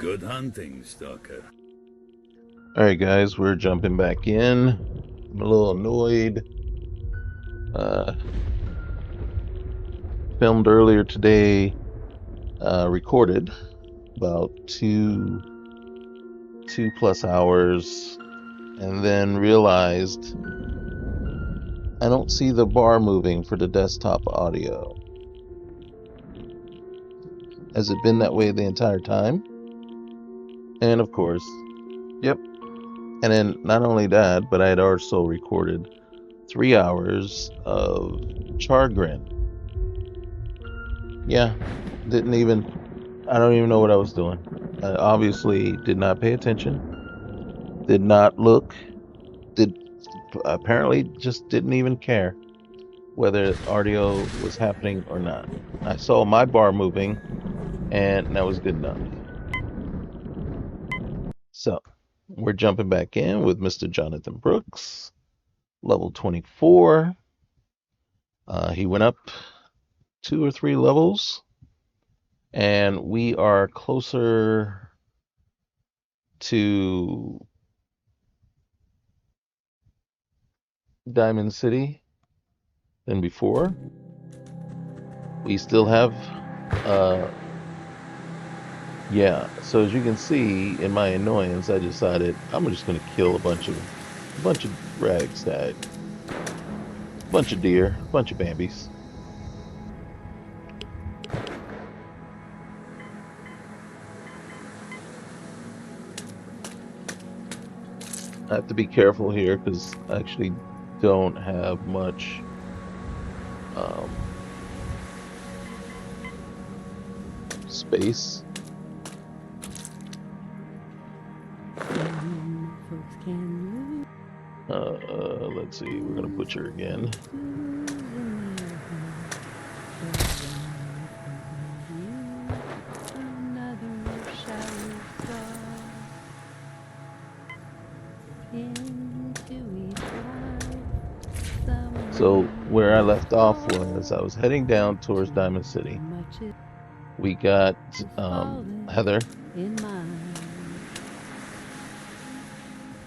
Good hunting, Stalker. Alright guys, we're jumping back in. I'm a little annoyed. Filmed earlier today, recorded about two plus hours, and then realized I don't see the bar moving for the desktop audio. Has it been that way the entire time? And of course, yep. And then not only that, but I had also recorded 3 hours of Chargrin. Yeah, I don't even know what I was doing. I obviously did not pay attention, did not look, apparently just didn't even care whether audio was happening or not. I saw my bar moving, and that was good enough. So, we're jumping back in with Mr. Jonathan Brooks, level 24. He went up 2 or 3 levels, and we are closer to Diamond City than before. We still have, yeah. So as you can see, in my annoyance, I decided I'm just gonna kill a bunch of ragstag, bunch of deer, bunch of bambies. I have to be careful here because I actually don't have much space. Let's see, we're gonna butcher again. So where I left off was I was heading down towards Diamond City. We got Heather,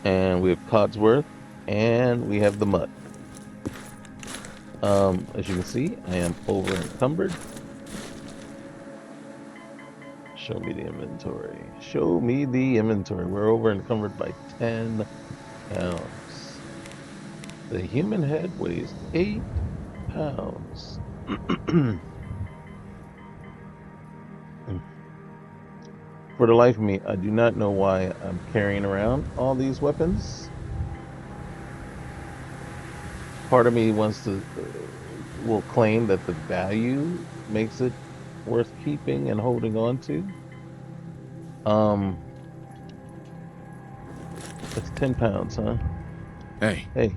and we have Codsworth, and we have the Mutt. As you can see, I am over encumbered. Show me the inventory. Show me the inventory. We're over encumbered by 10 pounds. The human head weighs 8 pounds. For the life of me, I do not know why I'm carrying around all these weapons. Part of me will claim that the value makes it worth keeping and holding on to. That's 10 pounds, huh? Hey. Hey.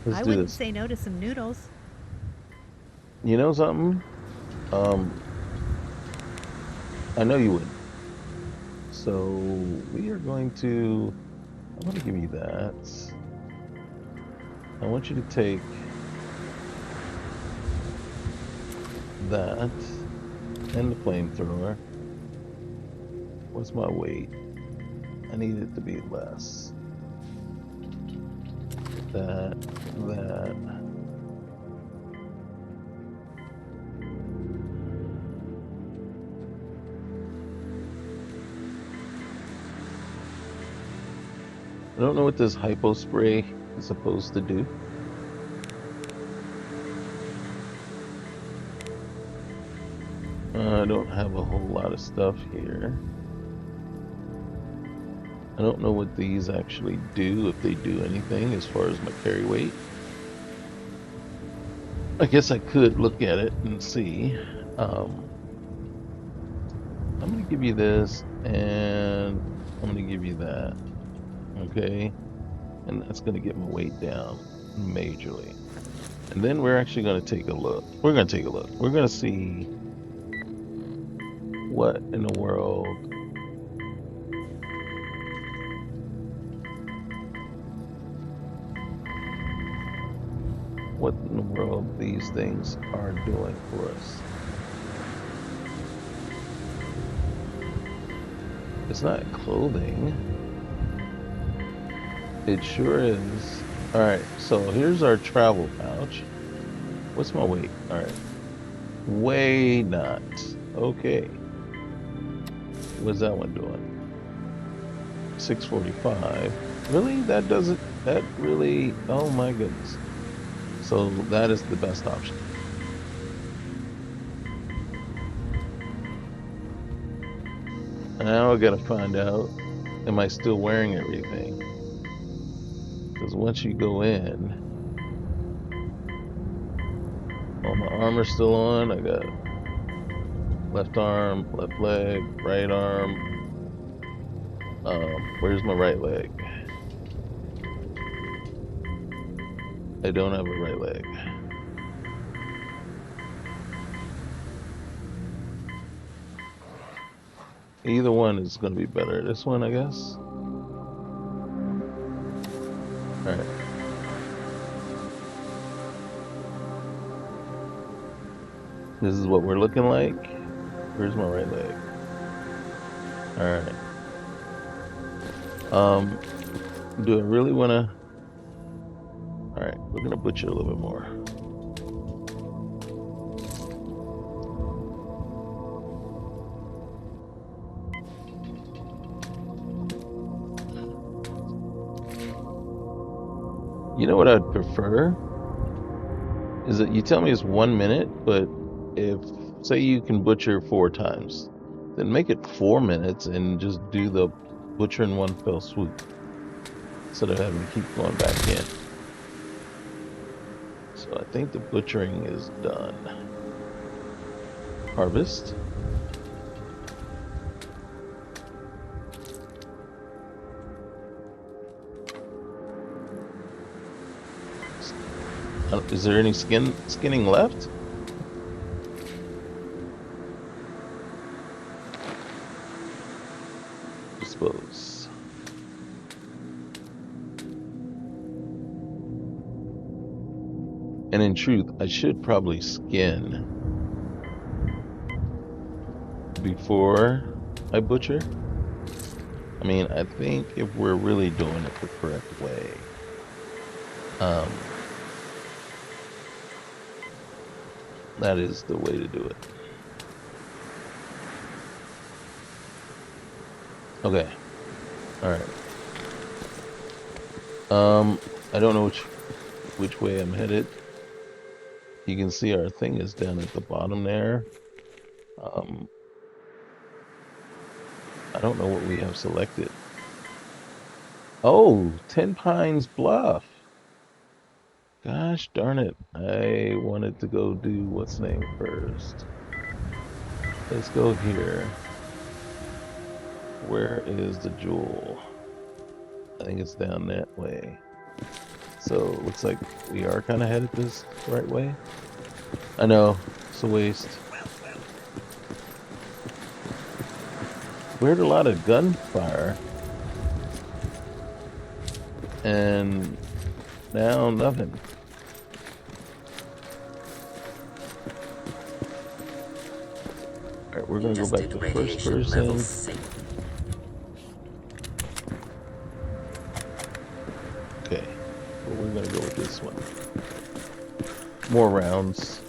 Let's I do wouldn't this. say no to some noodles. You know something? I know you would. So we are going to. I want to give you that. I want you to take that and the flamethrower. What's my weight? I need it to be less. That. I don't know what this hypo spray is supposed to do. I don't have a whole lot of stuff here. I don't know what these actually do, if they do anything as far as my carry weight. I guess I could look at it and see. I'm going to give you this, and I'm going to give you that. Okay? And that's going to get my weight down majorly. And then we're actually going to take a look. We're going to take a look. We're going to see what in the world what in the world these things are doing for us. It's not clothing. It sure is. Alright, so here's our travel pouch. What's my weight? Alright. Way not. Okay. What's that one doing? 645. Really? That doesn't, that really, oh my goodness. So that is the best option. Now I gotta find out, am I still wearing everything? Because once you go in, all my armor's still on. I got left arm, left leg, right arm. Where's my right leg? I don't have a right leg. Either one is going to be better. This one, I guess. Alright. This is what we're looking like. Where's my right leg? Alright. Do I really want to... Alright, we're going to butcher a little bit more. You know what I'd prefer? Is that you tell me it's 1 minute, but if, say you can butcher 4 times, then make it 4 minutes and just do the butcher in one fell swoop, instead of having to keep going back in. So I think the butchering is done. Harvest. Is there any skinning left? Dispose. And in truth, I should probably skin before I butcher. I mean, I think if we're really doing it the correct way, that is the way to do it. Okay. Alright. I don't know which way I'm headed. You can see our thing is down at the bottom there. I don't know what we have selected. Oh, 10 Pines Bluff. Gosh darn it. I wanted to go do what's name first. Let's go here. Where is the jewel? I think it's down that way. So it looks like we are kind of headed this right way. I know, it's a waste. We heard a lot of gunfire. And now nothing. Alright, we're gonna go back to first person. Okay, well, we're gonna go with this one. More rounds.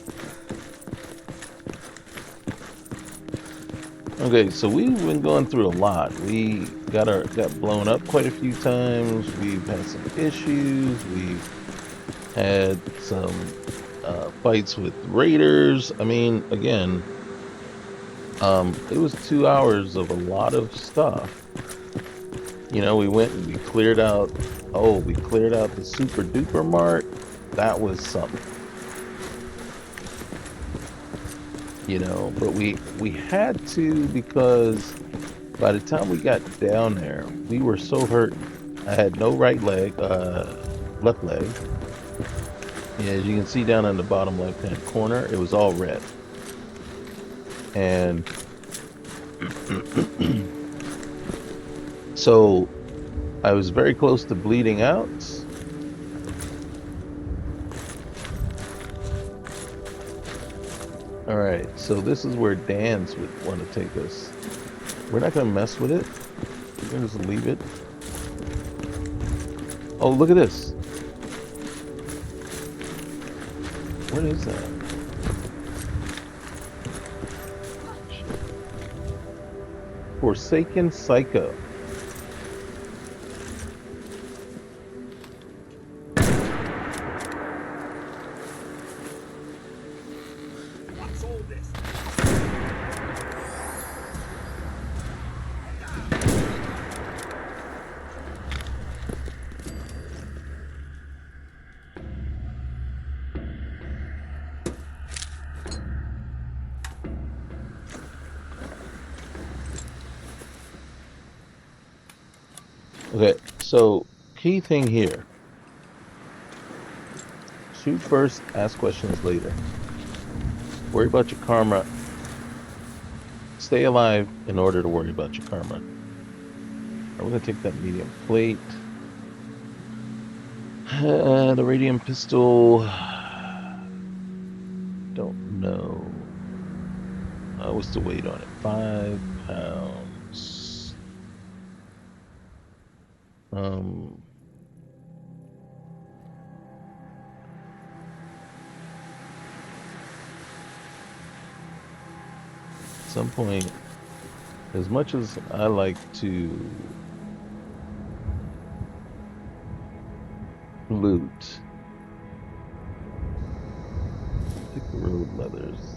Okay, so we've been going through a lot. We got blown up quite a few times. We've had some issues. We've had some fights with raiders. I mean, again, it was 2 hours of a lot of stuff. You know, we went and we cleared out. Oh, we cleared out the super duper mart. That was something. You know, but we had to, because by the time we got down there, we were so hurt. I had no right leg, left leg. Yeah, as you can see down in the bottom left-hand corner, it was all red. And so I was very close to bleeding out. All right, so this is where Dan's would want to take us. We're not gonna mess with it. We're gonna just leave it. Oh, look at this. What is that? Forsaken Psycho. What's all this? Okay, so key thing here. Shoot first, ask questions later. Worry about your karma. Stay alive in order to worry about your karma. Right, we're gonna take that medium plate. The radium pistol. Don't know. What's the weight on it? 5 pounds. At some point, as much as I like to loot, take the road leathers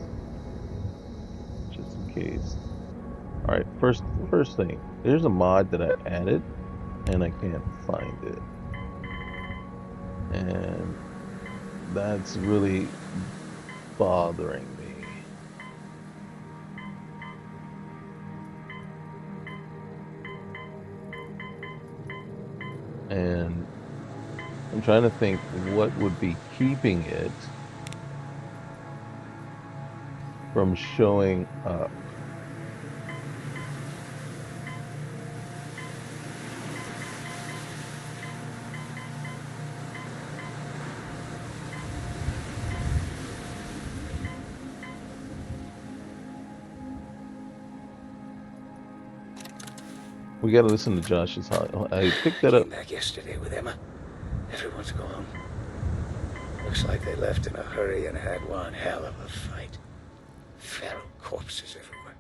just in case. All right, first thing. There's a mod that I added, and I can't find it, and that's really bothering me. And I'm trying to think what would be keeping it from showing up. We gotta listen to Josh's heart. I picked that up. Came back yesterday with Emma. Everyone's gone. Looks like they left in a hurry and had one hell of a fight. Feral corpses everywhere.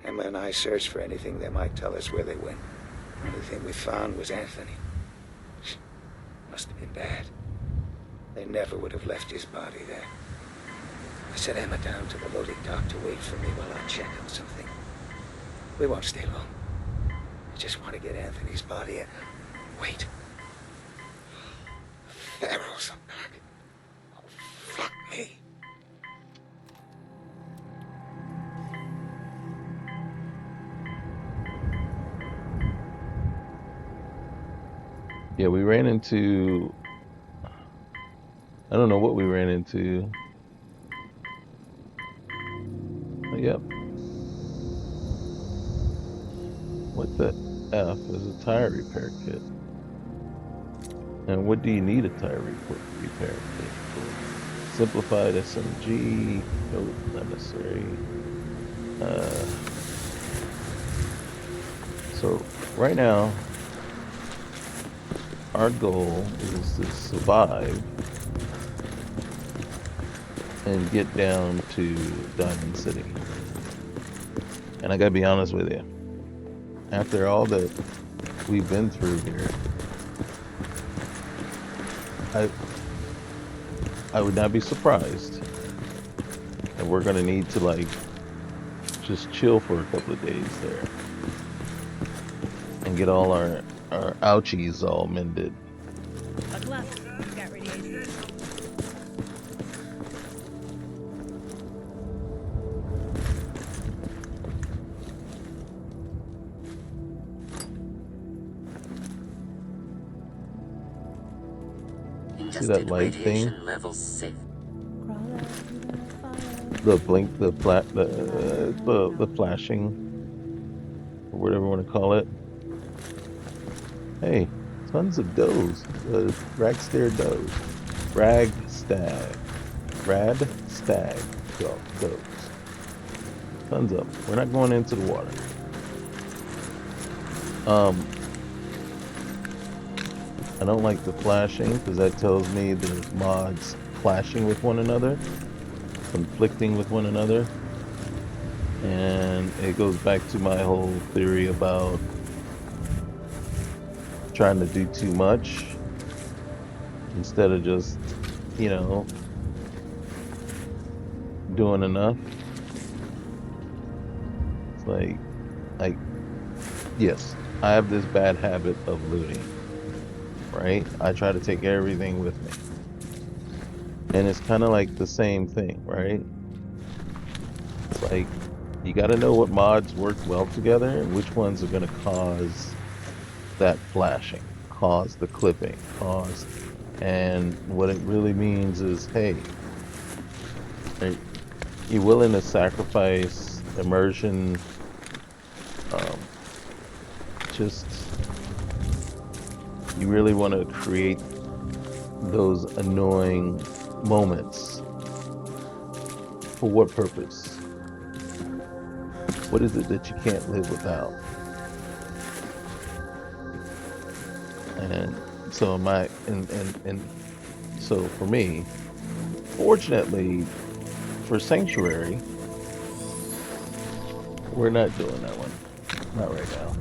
Emma and I searched for anything that might tell us where they went. The only thing we found was Anthony. Must have been bad. They never would have left his body there. I set Emma down to the loading dock to wait for me while I check on something. We won't stay long. I just want to get Anthony's body and wait. Ferals are back. Oh, fuck me. Yeah, we ran into... I don't know what we ran into. Oh, yep. What the F is a tire repair kit? And what do you need a tire repair kit for? Simplified SMG, no, not necessary. So right now, our goal is to survive and get down to Diamond City. And I gotta be honest with you, after all that we've been through here, I would not be surprised that we're gonna need to like just chill for a couple of days there and get all our ouchies all mended. Buckle up. We've got radiation. See that light thing? Level safe. The blink, the flashing, or whatever you want to call it. Hey, tons of does. Ragstag does. Rag stag. Rad stag. codes. Tons of them. We're not going into the water. I don't like the flashing because that tells me there's mods clashing with one another, conflicting with one another. And it goes back to my whole theory about trying to do too much instead of just, you know, doing enough. It's like, yes, I have this bad habit of looting, right? I try to take everything with me. And it's kind of like the same thing, right? It's like, you got to know what mods work well together and which ones are going to cause that flashing, cause the clipping, and what it really means is, hey, are you willing to sacrifice immersion, just, you really want to create those annoying moments. For what purpose? What is it that you can't live without? And so so for me, fortunately for Sanctuary, we're not doing that one. Not right now.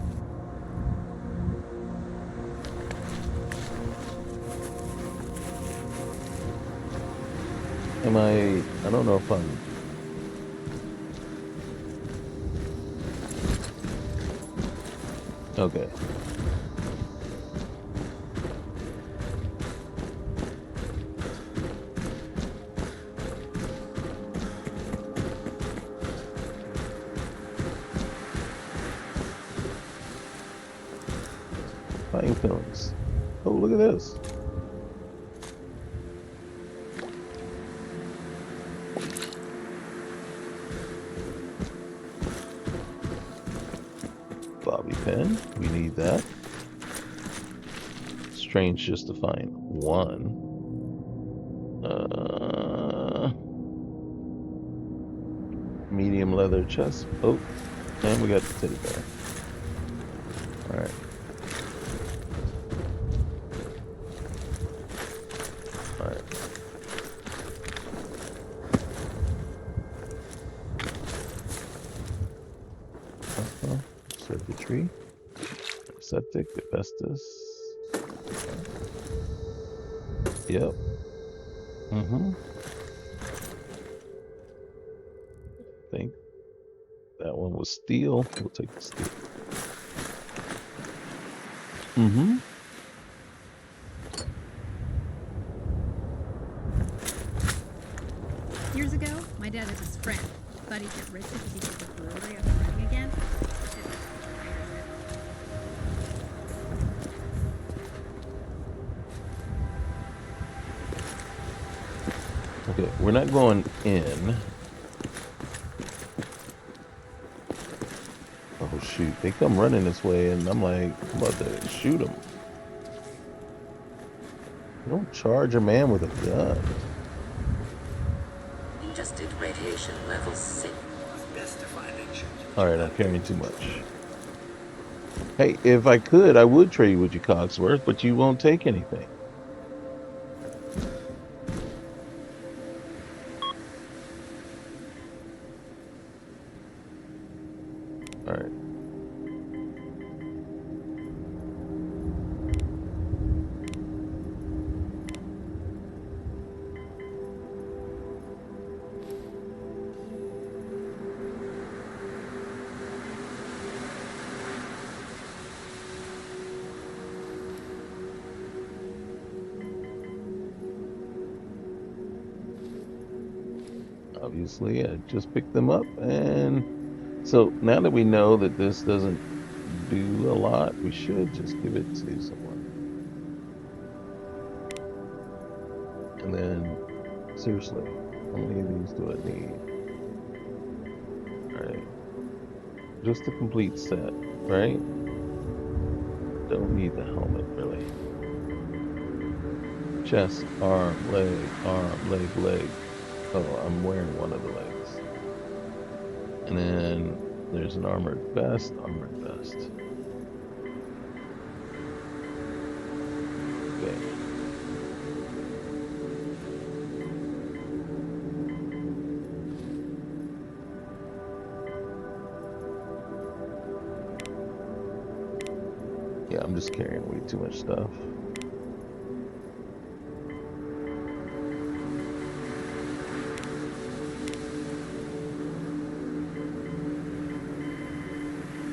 I don't know if I'm okay. Fine feelings. Oh, look at this. Bobby pin. We need that. Strange just to find one. Medium leather chest. Oh, and we got the teddy bear. Alright. Alright. Circuitry. Septic, asbestos. Yep. I think that one was steel. We'll take the steel. Years ago, my dad and his friend thought he'd get rich if he could get the brewery up and running again. Okay, we're not going in. Oh shoot, they come running this way and I'm like, I'm about to shoot them. You don't charge a man with a gun. Adjusted radiation level 6. Alright, I'm carrying too much. Hey, if I could, I would trade with you, Cogsworth, but you won't take anything. Alright. Obviously, I just picked them up, and so now that we know that this doesn't do a lot, we should just give it to someone. And then, seriously, how many of these do I need? Alright. Just a complete set, right? Don't need the helmet, really. Chest, arm, leg, leg. Oh, I'm wearing one of the legs. And then there's an armored vest, Okay. Yeah, I'm just carrying way too much stuff.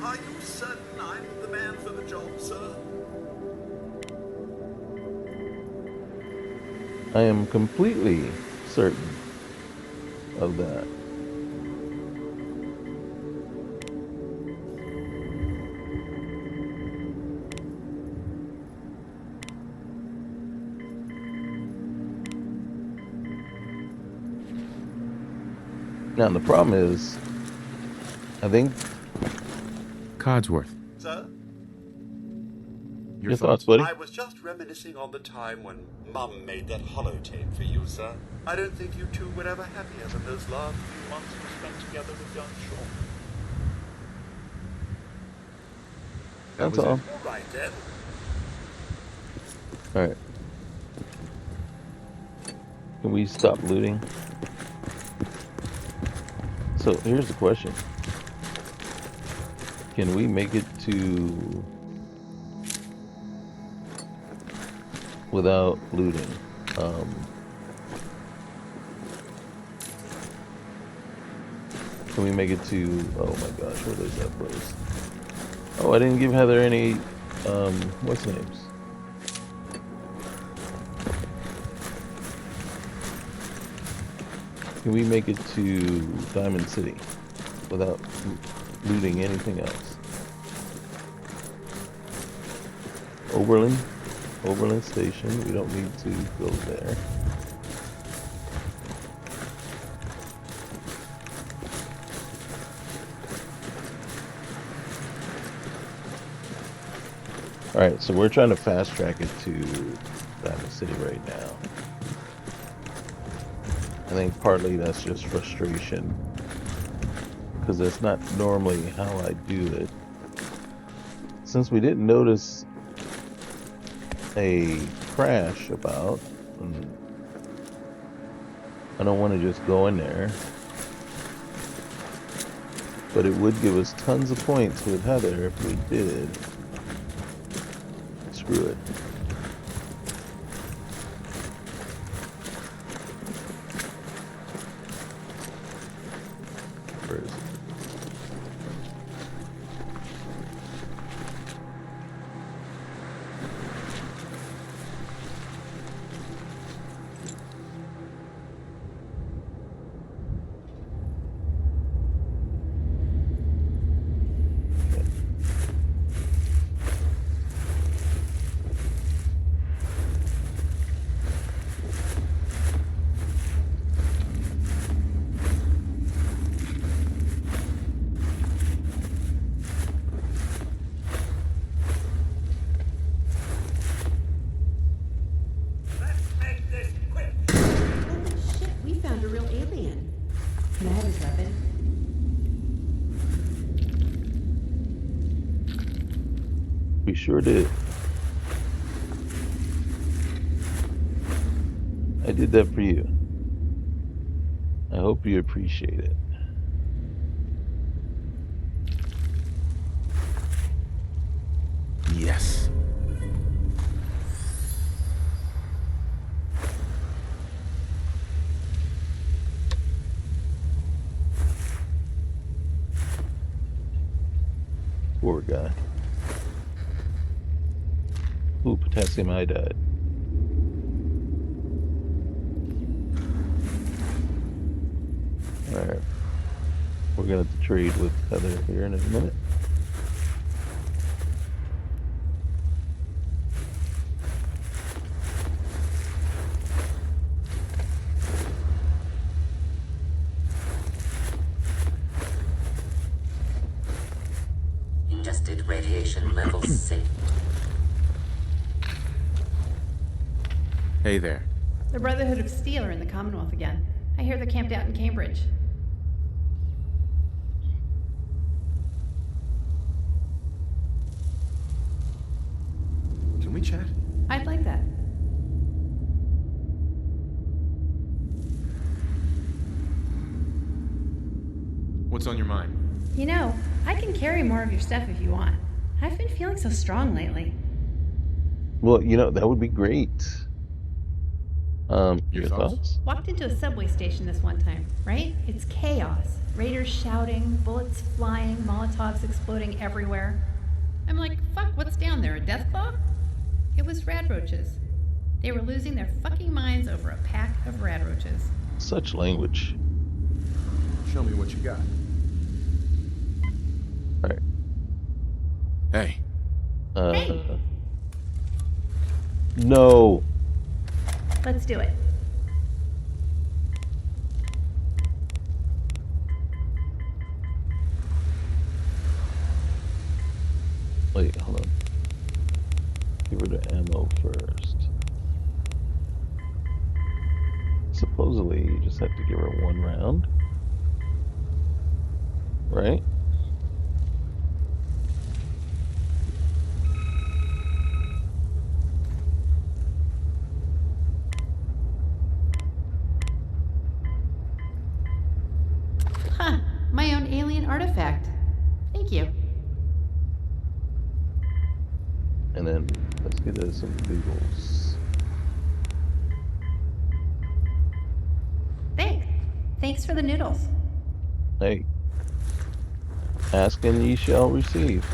Are you certain I'm the man for the job, sir? I am completely certain of that. Now, the problem is, I think... Codsworth, Sir? Your thoughts, buddy? I was just reminiscing on the time when Mum made that holotape for you, sir. I don't think you two were ever happier than those last few months you spent together with young Sean. That's all. All right, then. Alright. Can we stop looting? So, here's the question. Can we make it to... without looting? Can we make it to... oh my gosh, what is that place? Oh, I didn't give Heather any... what's names? Can we make it to Diamond City without looting anything else? Oberlin Station, we don't need to go there. Alright, so we're trying to fast track it to Diamond City right now. I think partly that's just frustration, because that's not normally how I do it. Since we didn't notice a crash about, I don't want to just go in there, but it would give us tons of points with Heather if we did. Screw it. Where is it? Let's make this quick. Holy shit, we found a real alien. Can I have his weapon? We sure did. I did that for you. I hope you appreciate it. yes. Poor guy. Ooh, potassium iodide. Alright. We're gonna have to trade with Heather here in a minute. Adjusted radiation level sync. Hey there. The Brotherhood of Steel are in the Commonwealth again. I hear they're camped out in Cambridge. Can we chat? I'd like that. What's on your mind? You know, I can carry more of your stuff if you want. I've been feeling so strong lately. Well, that would be great. Your thoughts? Walked into a subway station this one time, right? It's chaos. Raiders shouting, bullets flying, Molotovs exploding everywhere. I'm like, fuck, what's down there, a death claw? It was radroaches. They were losing their fucking minds over a pack of radroaches. Such language. Show me what you got. All right. Hey. Hey. No. Let's do it. Wait, hold on. Give her the ammo first. Supposedly, you just have to give her 1 round. Right? Huh, my own alien artifact. Thank you. And then let's get her some noodles. Thanks for the noodles. Hey. Ask and ye shall receive.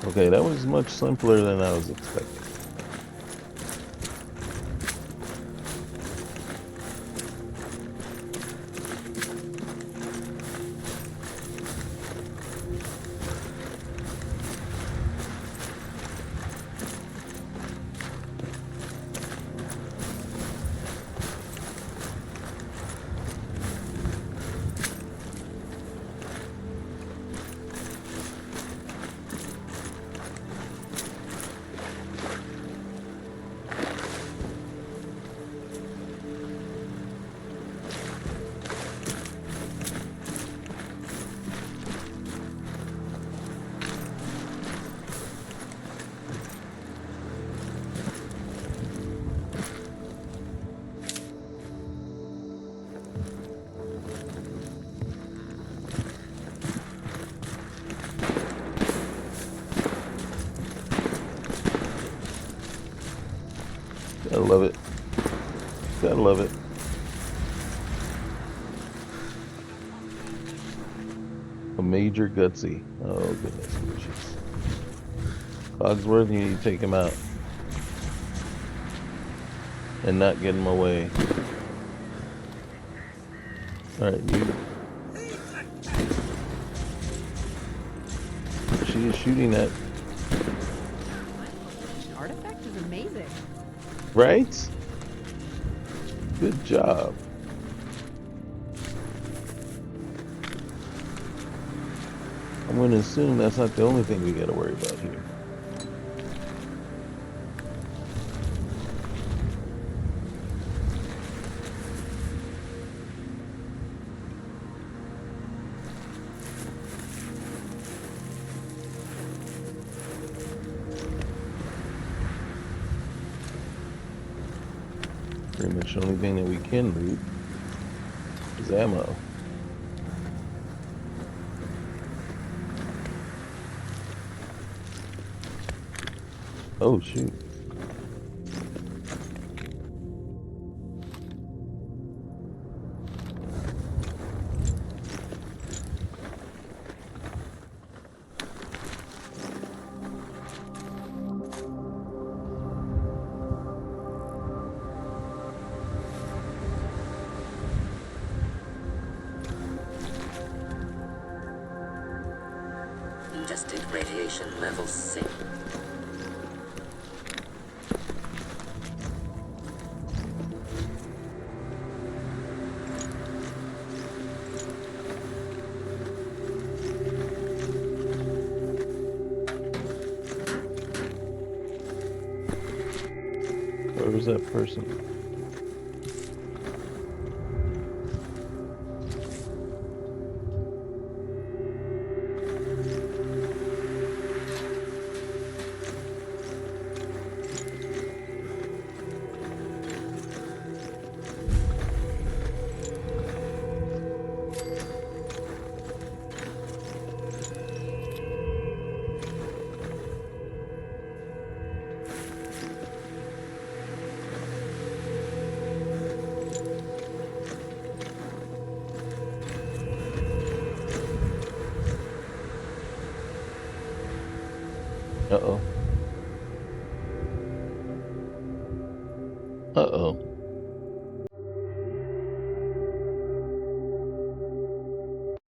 Okay, that was much simpler than I was expecting. Gotta love it. Gotta love it. A major gutsy. Oh, goodness gracious. Cogsworth, you need to take him out. And not get him away. Alright, you. She is shooting at. Artifact is amazing. Right? Good job. I'm going to assume that's not the only thing we got to worry about here. Pretty much the only thing that we can loot is ammo. Oh shoot. Adjusted radiation levels sync. Where was that person? Uh-oh. Uh-oh.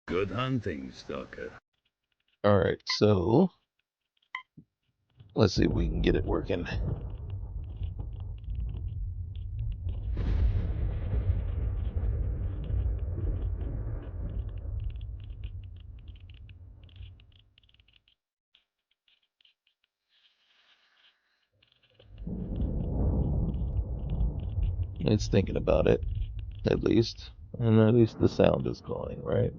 Good hunting, Stalker. Alright, so let's see if we can get it working. It's thinking about it, at least. And at least the sound is calling, right?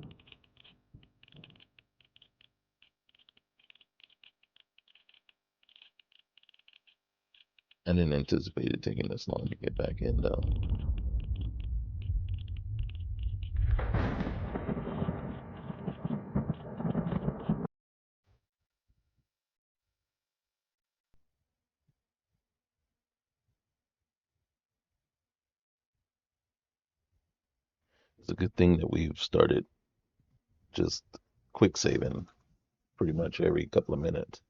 I didn't anticipate it taking this long to get back in, though. It's a good thing that we've started just quick saving pretty much every couple of minutes.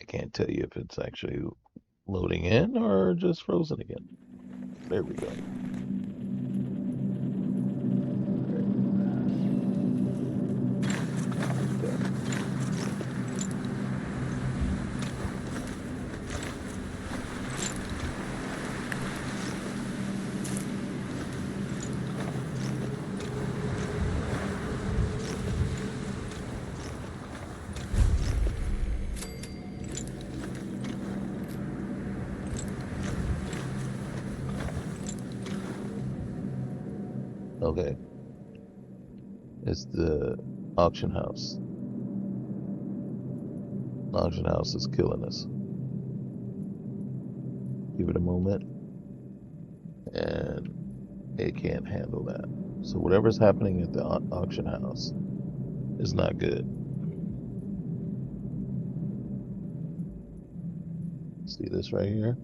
I can't tell you if it's actually loading in or just frozen again. There we go. Okay. It's the auction house. The auction house is killing us. Give it a moment. And it can't handle that. So whatever's happening at the auction house is not good. See this right here?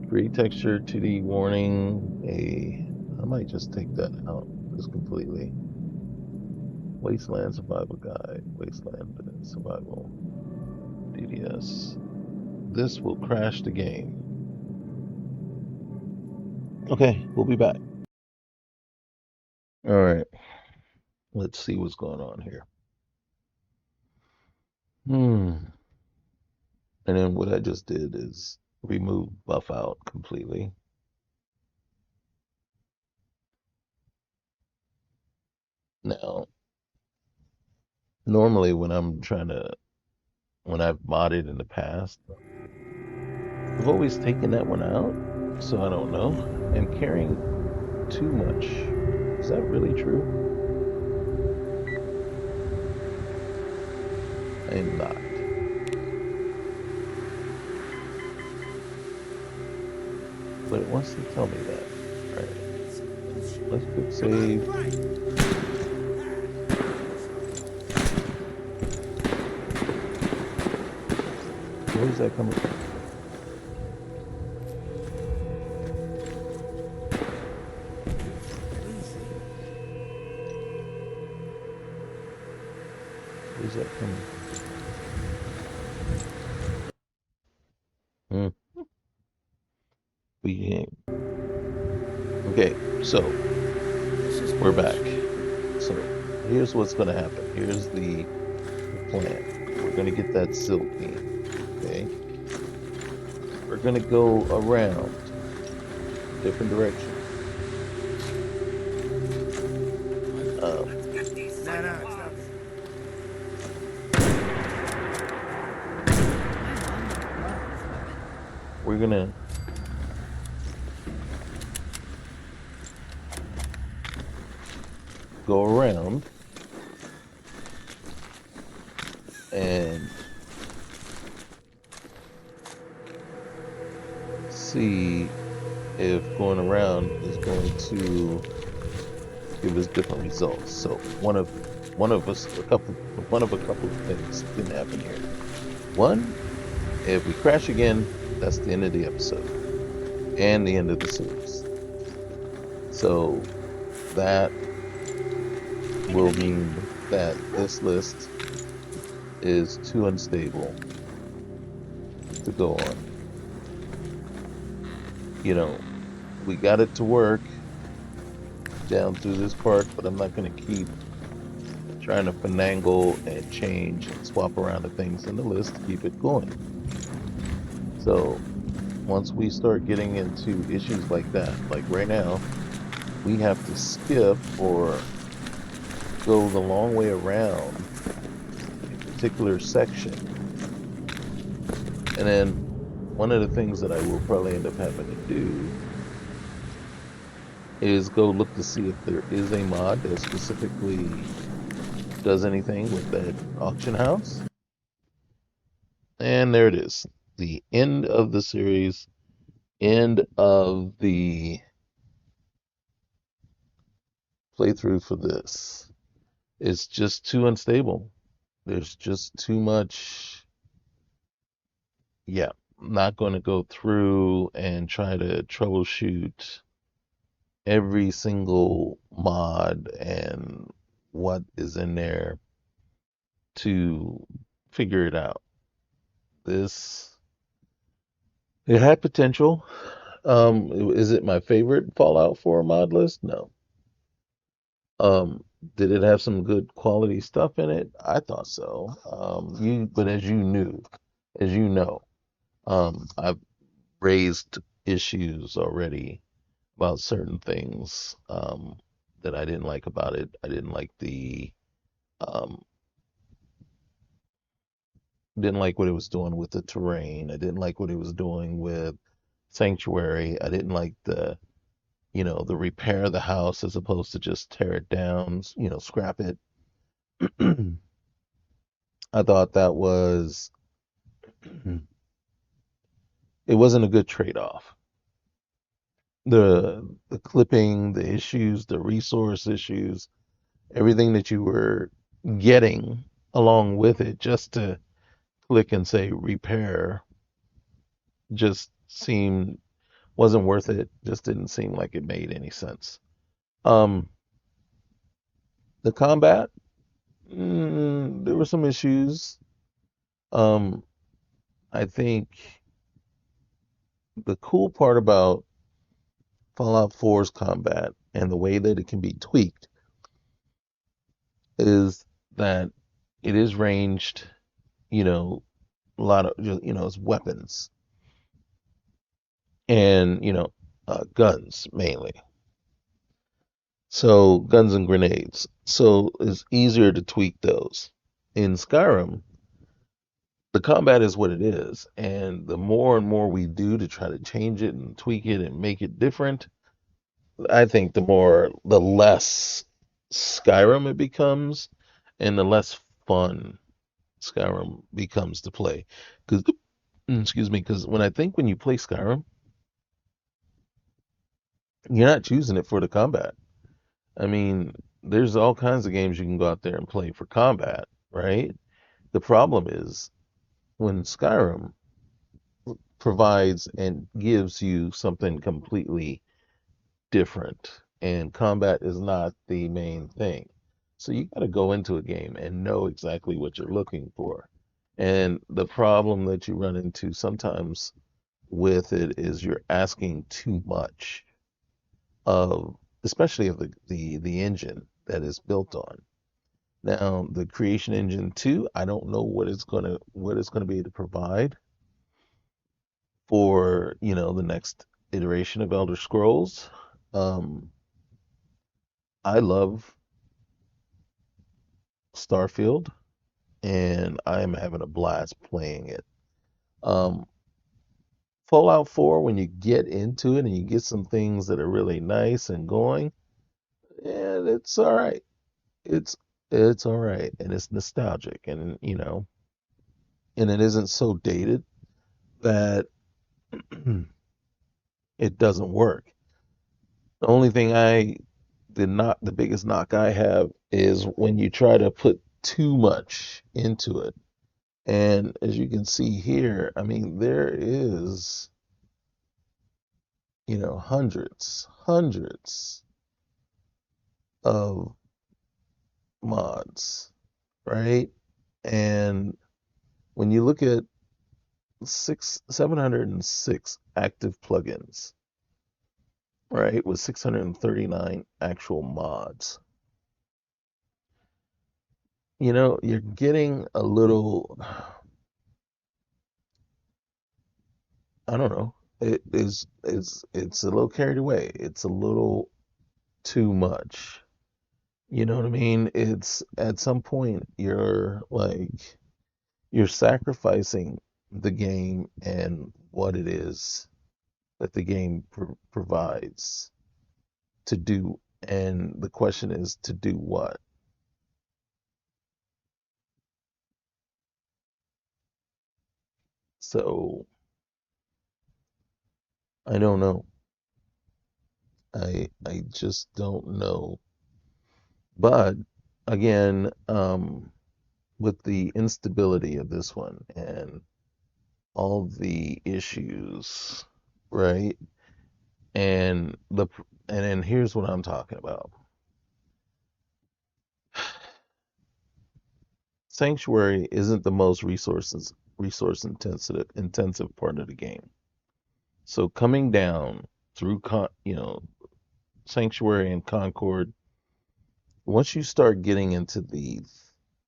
Free texture 2D warning. I might just take that out just completely. Wasteland Survival Guide. Wasteland Survival. DDS. This will crash the game. Okay, we'll be back. Alright. Let's see what's going on here. And then what I just did is remove buff out completely. Now, normally when I've modded in the past, I've always taken that one out, so I don't know. And carrying too much, is that really true? I am not. But it wants to tell me that. Alright. Let's quick save. Where's that coming from? Where's that coming from? Okay, so we're back. So here's what's going to happen. Here's the plan. We're going to get that silk beam. Okay, we're going to go around different directions. gonna go around and see if going around is going to give us different results. So one of us a couple of things can happen here. One, if we crash again, that's the end of the episode and the end of the series. So that will mean that this list is too unstable to go on. You know, we got it to work down through this part, but I'm not going to keep trying to finagle and change and swap around the things in the list to keep it going. So once we start getting into issues like that, like right now, we have to skip or go the long way around a particular section. And then one of the things that I will probably end up having to do is go look to see if there is a mod that specifically does anything with that auction house. And there it is. The end of the series, end of the playthrough for this. It's just too unstable. There's just too much. Yeah, I'm not going to go through and try to troubleshoot every single mod and what is in there to figure it out. This it had potential. Is it my favorite Fallout 4 mod list? No. Did it have some good quality stuff in it? I thought so. But as you know, I've raised issues already about certain things that I didn't like about it. I um, didn't like what it was doing with the terrain. I didn't like what it was doing with Sanctuary. I didn't like the repair of the house as opposed to just tear it down, scrap it. I thought that was it wasn't a good trade-off. The clipping, the issues, the resource issues, everything that you were getting along with it just to click and say repair just seemed wasn't worth it. Just didn't seem like it made any sense. Um, the combat, there were some issues. Um, I think the cool part about Fallout 4's combat and the way that it can be tweaked is that it is ranged, you know, a lot of, it's weapons and, guns mainly. So, guns and grenades. So, it's easier to tweak those. In Skyrim, the combat is what it is. And the more and more we do to try to change it and tweak it and make it different, I think the less Skyrim it becomes, and the less fun Skyrim becomes to play. Because, excuse me, because when you play Skyrim, you're not choosing it for the combat. I mean, there's all kinds of games you can go out there and play for combat, right? The problem is when Skyrim provides and gives you something completely different, and combat is not the main thing. So you got to go into a game and know exactly what you're looking for. And the problem that you run into sometimes with it is you're asking too much of, especially of the engine that is built on. Now, the Creation Engine 2, I don't know what it's gonna be able to provide for, the next iteration of Elder Scrolls. Um, I love Starfield, and I am having a blast playing it. Um, Fallout 4, when you get into it and you get some things that are really nice and going, and it's all right. It's it's all right, and it's nostalgic, and and it isn't so dated that it doesn't work. The only thing the biggest knock I have is when you try to put too much into it. And as you can see here, I mean, there is, hundreds of mods, right? And when you look at 706 active plugins, right, with 639 actual mods, you're getting a little, I don't know, it's a little carried away. It's a little too much. You know what I mean? It's at some point you're sacrificing the game and what it is that the game provides to do. And the question is to do what? So I don't know. I just don't know. But again, with the instability of this one and all the issues, right? And then here's what I'm talking about. Sanctuary isn't the most resource intensive part of the game. So coming down through Sanctuary and Concord, once you start getting into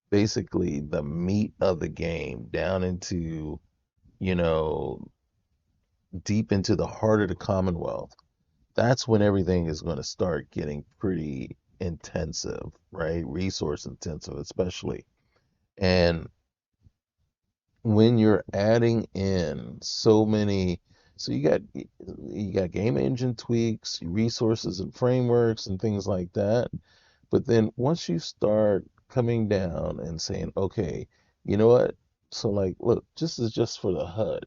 basically the meat of the game, down into, you know, deep into the heart of the Commonwealth, that's when everything is going to start getting pretty intensive, right? Resource intensive, especially. And when you're adding in so many, so you got game engine tweaks, resources and frameworks and things like that. But then once you start coming down and saying, okay, you know what? So like, look, this is just for the HUD,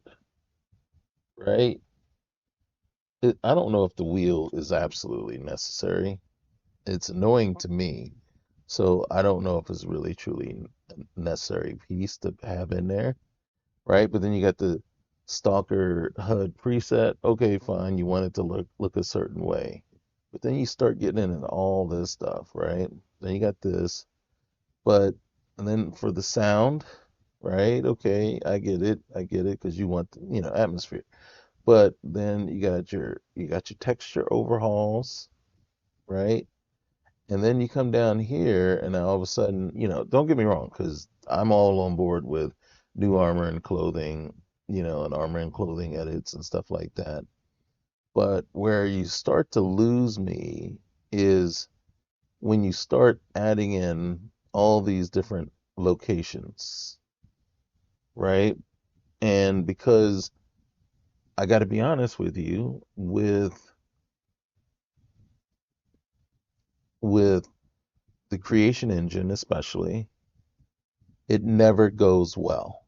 right? I don't know if the wheel is absolutely necessary. It's annoying to me. So I don't know if it's really truly a necessary piece to have in there, right? But then you got the Stalker HUD preset. Okay, fine. You want it to look a certain way. But then you start getting into all this stuff, right? Then you got this. But and then for the sound, right? Okay, I get it. I get it because you want atmosphere. But then you got your texture overhauls, right? And then you come down here, and now all of a sudden, don't get me wrong, because I'm all on board with new armor and clothing, and armor and clothing edits and stuff like that. But where you start to lose me is when you start adding in all these different locations, right? And because I got to be honest with you, with the creation engine especially, it never goes well.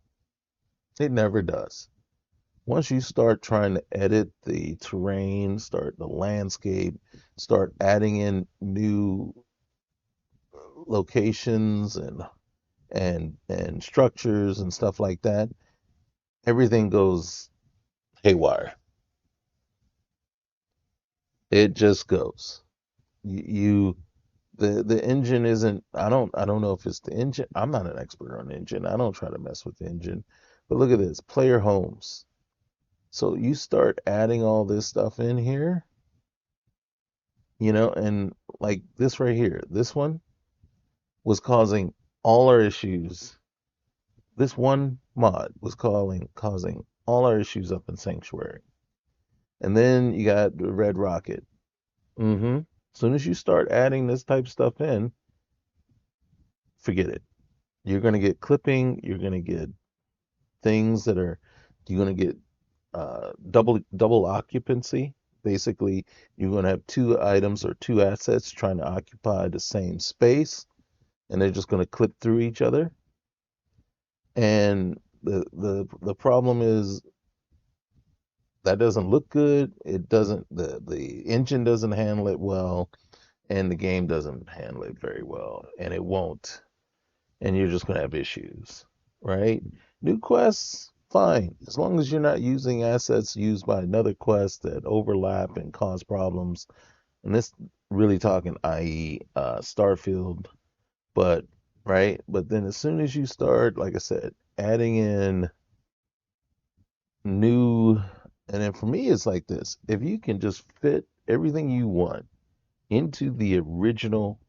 It never does. Once you start trying to edit the terrain, start the landscape, start adding in new locations and structures and stuff like that, everything goes haywire. It just goes. You the engine isn't I don't know if it's the engine. I'm not an expert on engine. I don't try to mess with the engine. But look at this, player homes. So you start adding all this stuff in here, and like this right here, this one was causing all our issues. This one mod was causing all our issues up in Sanctuary. And then you got the Red Rocket. Mm-hmm. As soon as you start adding this type of stuff in, forget it. You're gonna get clipping, you're gonna get things that are you're gonna get double occupancy. Basically, you're going to have two items or two assets trying to occupy the same space, and they're just going to clip through each other. And the problem is that doesn't look good. It doesn't the engine doesn't handle it well, and the game doesn't handle it very well, and it won't. And you're just gonna have issues, right? New quests, fine, as long as you're not using assets used by another quest that overlap and cause problems. And this really talking, i.e., Starfield, but right. But then as soon as you start, like I said, adding in new, and then for me, it's like this: if you can just fit everything you want into the original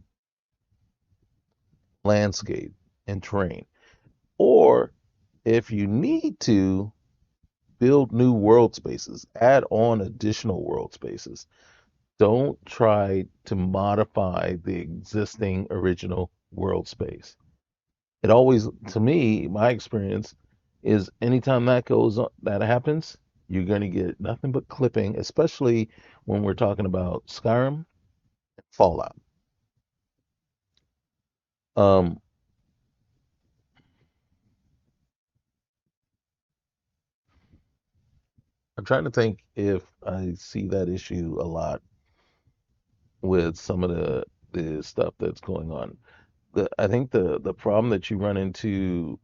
landscape and terrain, or if you need to build new world spaces, add on additional world spaces. Don't try to modify the existing original world space. It always, to me, my experience is anytime that goes on, that happens, you're going to get nothing but clipping, especially when we're talking about Skyrim and Fallout. Um, I'm trying to think if I see that issue a lot with some of the stuff that's going on. I think the problem that you run into,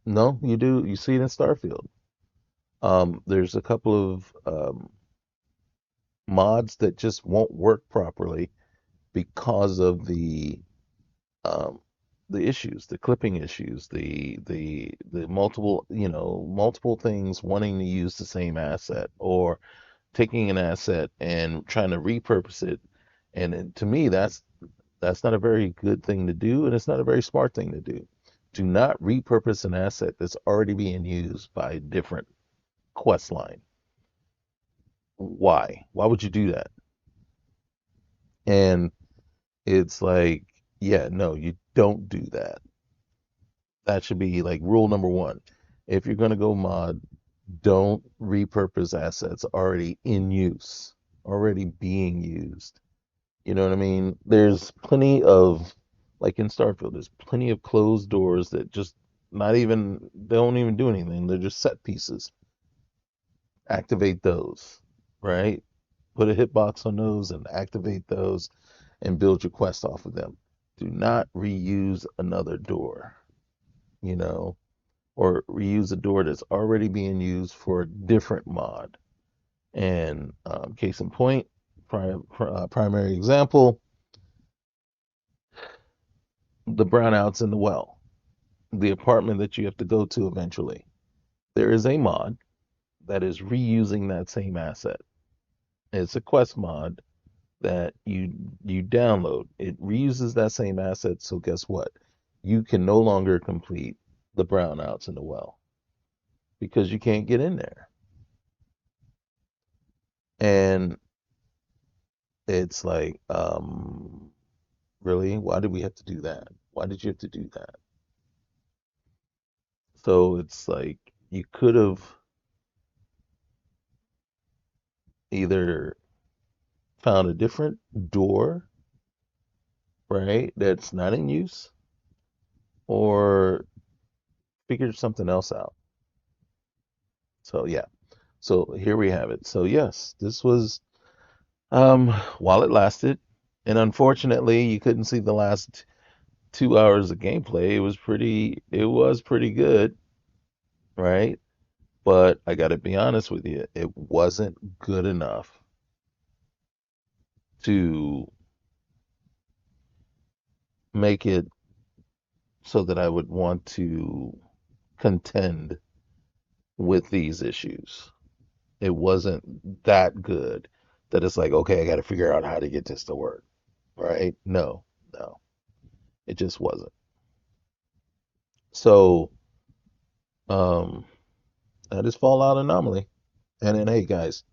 no, you do, you see it in Starfield. There's a couple of mods that just won't work properly because of um, the issues, the clipping issues, the multiple, multiple things wanting to use the same asset, or taking an asset and trying to repurpose it. And to me, that's not a very good thing to do, and it's not a very smart thing to do. Do not repurpose an asset that's already being used by a different quest line. Why? Why would you do that? And it's like, yeah, no, you don't do that. That should be like rule number one. If you're going to go mod, don't repurpose assets already in use, already being used. You know what I mean? There's plenty of, like in Starfield, there's plenty of closed doors that just not even, they don't even do anything. They're just set pieces. Activate those, right? Put a hitbox on those and activate those and build your quest off of them. Do not reuse another door, you know, or reuse a door that's already being used for a different mod. And case in point, primary example, the brownouts in the well, the apartment that you have to go to eventually. There is a mod that is reusing that same asset. It's a quest mod that you download. It reuses that same asset, so guess what? You can no longer complete the brownouts in the well because you can't get in there. And it's like, really? Why did we have to do that? Why did you have to do that? So it's like you could have either found a different door, right, that's not in use, or figured something else out. So yeah. So here we have it. So yes, this was while it lasted, and unfortunately you couldn't see the last 2 hours of gameplay. It was pretty good, right? But I gotta be honest with you, it wasn't good enough to make it so that I would want to contend with these issues. It wasn't that good that it's like, okay, I got to figure out how to get this to work, right? No, no, it just wasn't. So, um, that is Fallout Anomaly. And then, hey guys,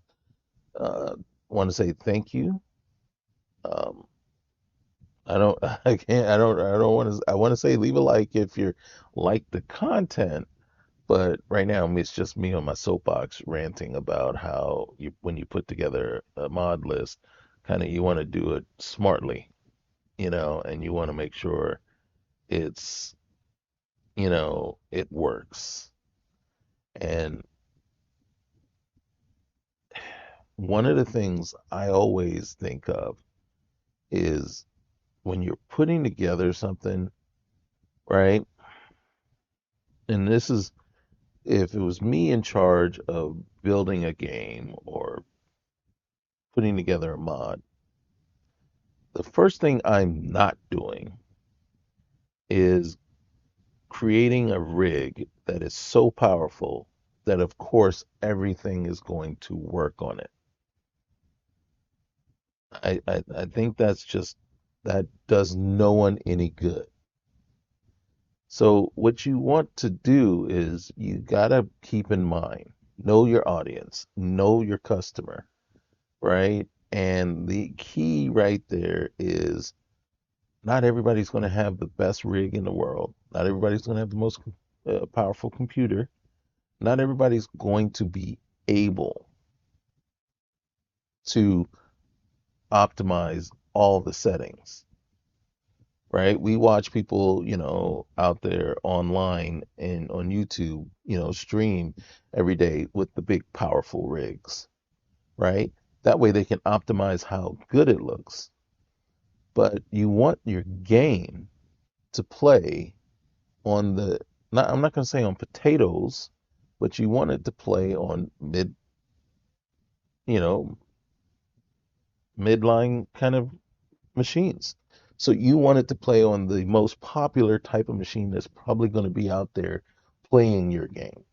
uh, want to say thank you. Um, I don't, I can't, I don't want to say leave a like if you're like the content, But right now, it's just me on my soapbox ranting about how when you put together a mod list, kind of you want to do it smartly, and you want to make sure it's, it works. And one of the things I always think of is when you're putting together something, right? And this is if it was me in charge of building a game or putting together a mod, the first thing I'm not doing is creating a rig that is so powerful that, of course, everything is going to work on it. I think that does no one any good. So what you want to do is you gotta keep in mind, know your audience, know your customer, right? And the key right there is not everybody's going to have the best rig in the world. Not everybody's going to have the most powerful computer. Not everybody's going to be able to optimize all the settings, right? We watch people, out there online and on YouTube, stream every day with the big powerful rigs, right? That way they can optimize how good it looks. But you want your game to play on I'm not going to say on potatoes, but you want it to play on you know, midline kind of machines. So you want it to play on the most popular type of machine that's probably going to be out there playing your game.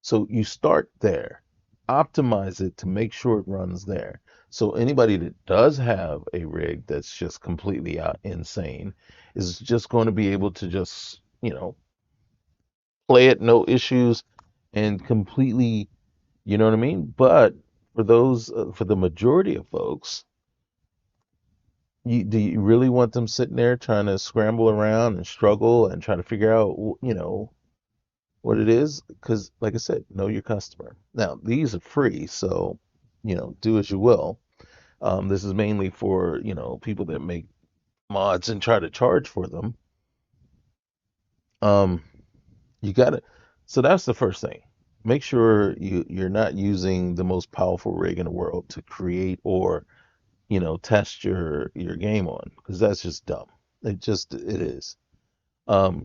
So you start there, optimize it to make sure it runs there. So anybody that does have a rig that's just completely out insane is just going to be able to just, play it no issues and completely, you know what I mean? But for the majority of folks, do you really want them sitting there trying to scramble around and struggle and try to figure out, what it is? Because, like I said, know your customer. Now, these are free, so, do as you will. This is mainly for, people that make mods and try to charge for them. Um, you gotta, so that's the first thing. Make sure you're not using the most powerful rig in the world to create or, test your game on, because that's just dumb. It is.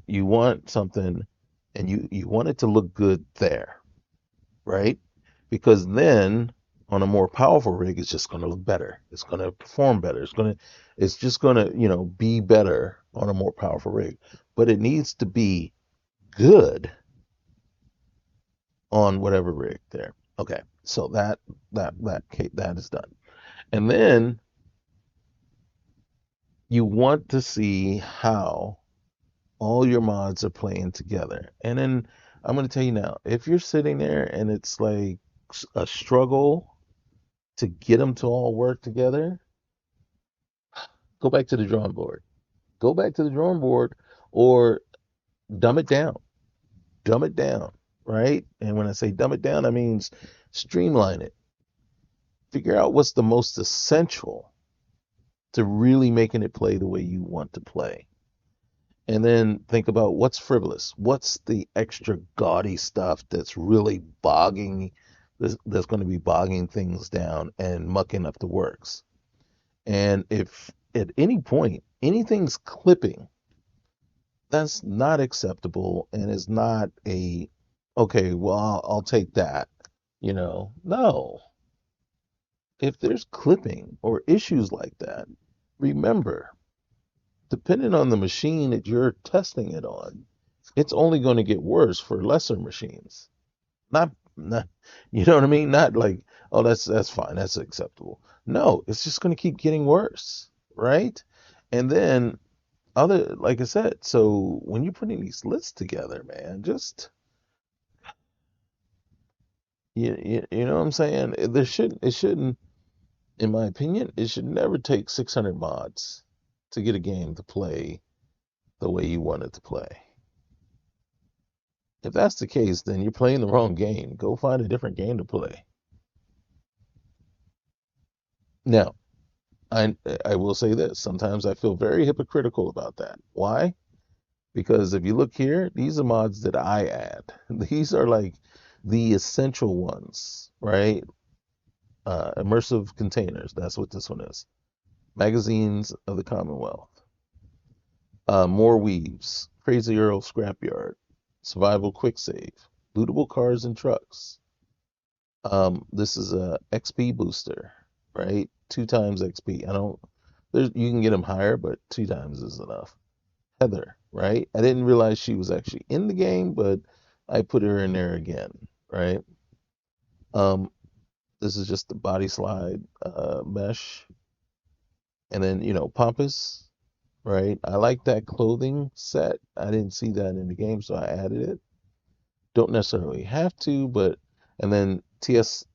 You want something, and you want it to look good there, right? Because then on a more powerful rig, it's just going to look better. It's going to perform better. It's just going to, be better on a more powerful rig. But it needs to be good on whatever rig there. Okay, so that is done. And then you want to see how all your mods are playing together. And then I'm going to tell you now, if you're sitting there and it's like a struggle to get them to all work together, go back to the drawing board. Go back to the drawing board or dumb it down. Dumb it down, right? And when I say dumb it down, I mean streamline it. Figure out what's the most essential to really making it play the way you want to play. And then think about what's frivolous. What's the extra gaudy stuff that's really that's going to be bogging things down and mucking up the works. And if at any point anything's clipping, that's not acceptable and is not okay, well, I'll take that. No. If there's clipping or issues like that, remember, depending on the machine that you're testing it on, it's only going to get worse for lesser machines. Not, you know what I mean? Not like, oh, that's fine, that's acceptable. No, it's just going to keep getting worse, right? And then like I said, so when you're putting these lists together, man, just you know what I'm saying? It shouldn't, in my opinion, it should never take 600 mods to get a game to play the way you want it to play. If that's the case, then you're playing the wrong game. Go find a different game to play. Now, I will say this. Sometimes I feel very hypocritical about that. Why? Because if you look here, these are mods that I add. These are like the essential ones, right? Immersive containers. That's what this one is. Magazines of the Commonwealth. More Weaves. Crazy Earl Scrapyard. Survival Quick Save. Lootable Cars and Trucks. This is a XP booster, right? 2 times XP. You can get them higher, but 2 times is enough. Heather, right? I didn't realize she was actually in the game, but I put her in there again, right? Um, this is just the body slide mesh, and then Pompous, right? I like that clothing set. I didn't see that in the game, so I added it. Don't necessarily have to, but and then TSS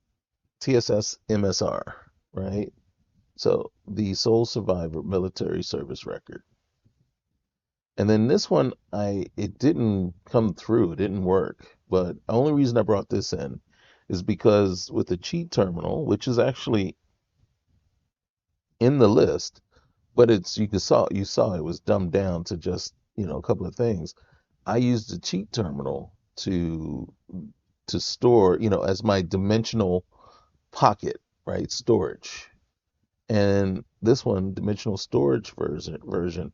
MSR, right? So the sole survivor military service record. And then this one, it didn't come through. It didn't work. But the only reason I brought this in is because with the cheat terminal, which is actually in the list, but you saw it was dumbed down to just a couple of things. I used the cheat terminal to store as my dimensional pocket, right? Storage. And this one, dimensional storage version,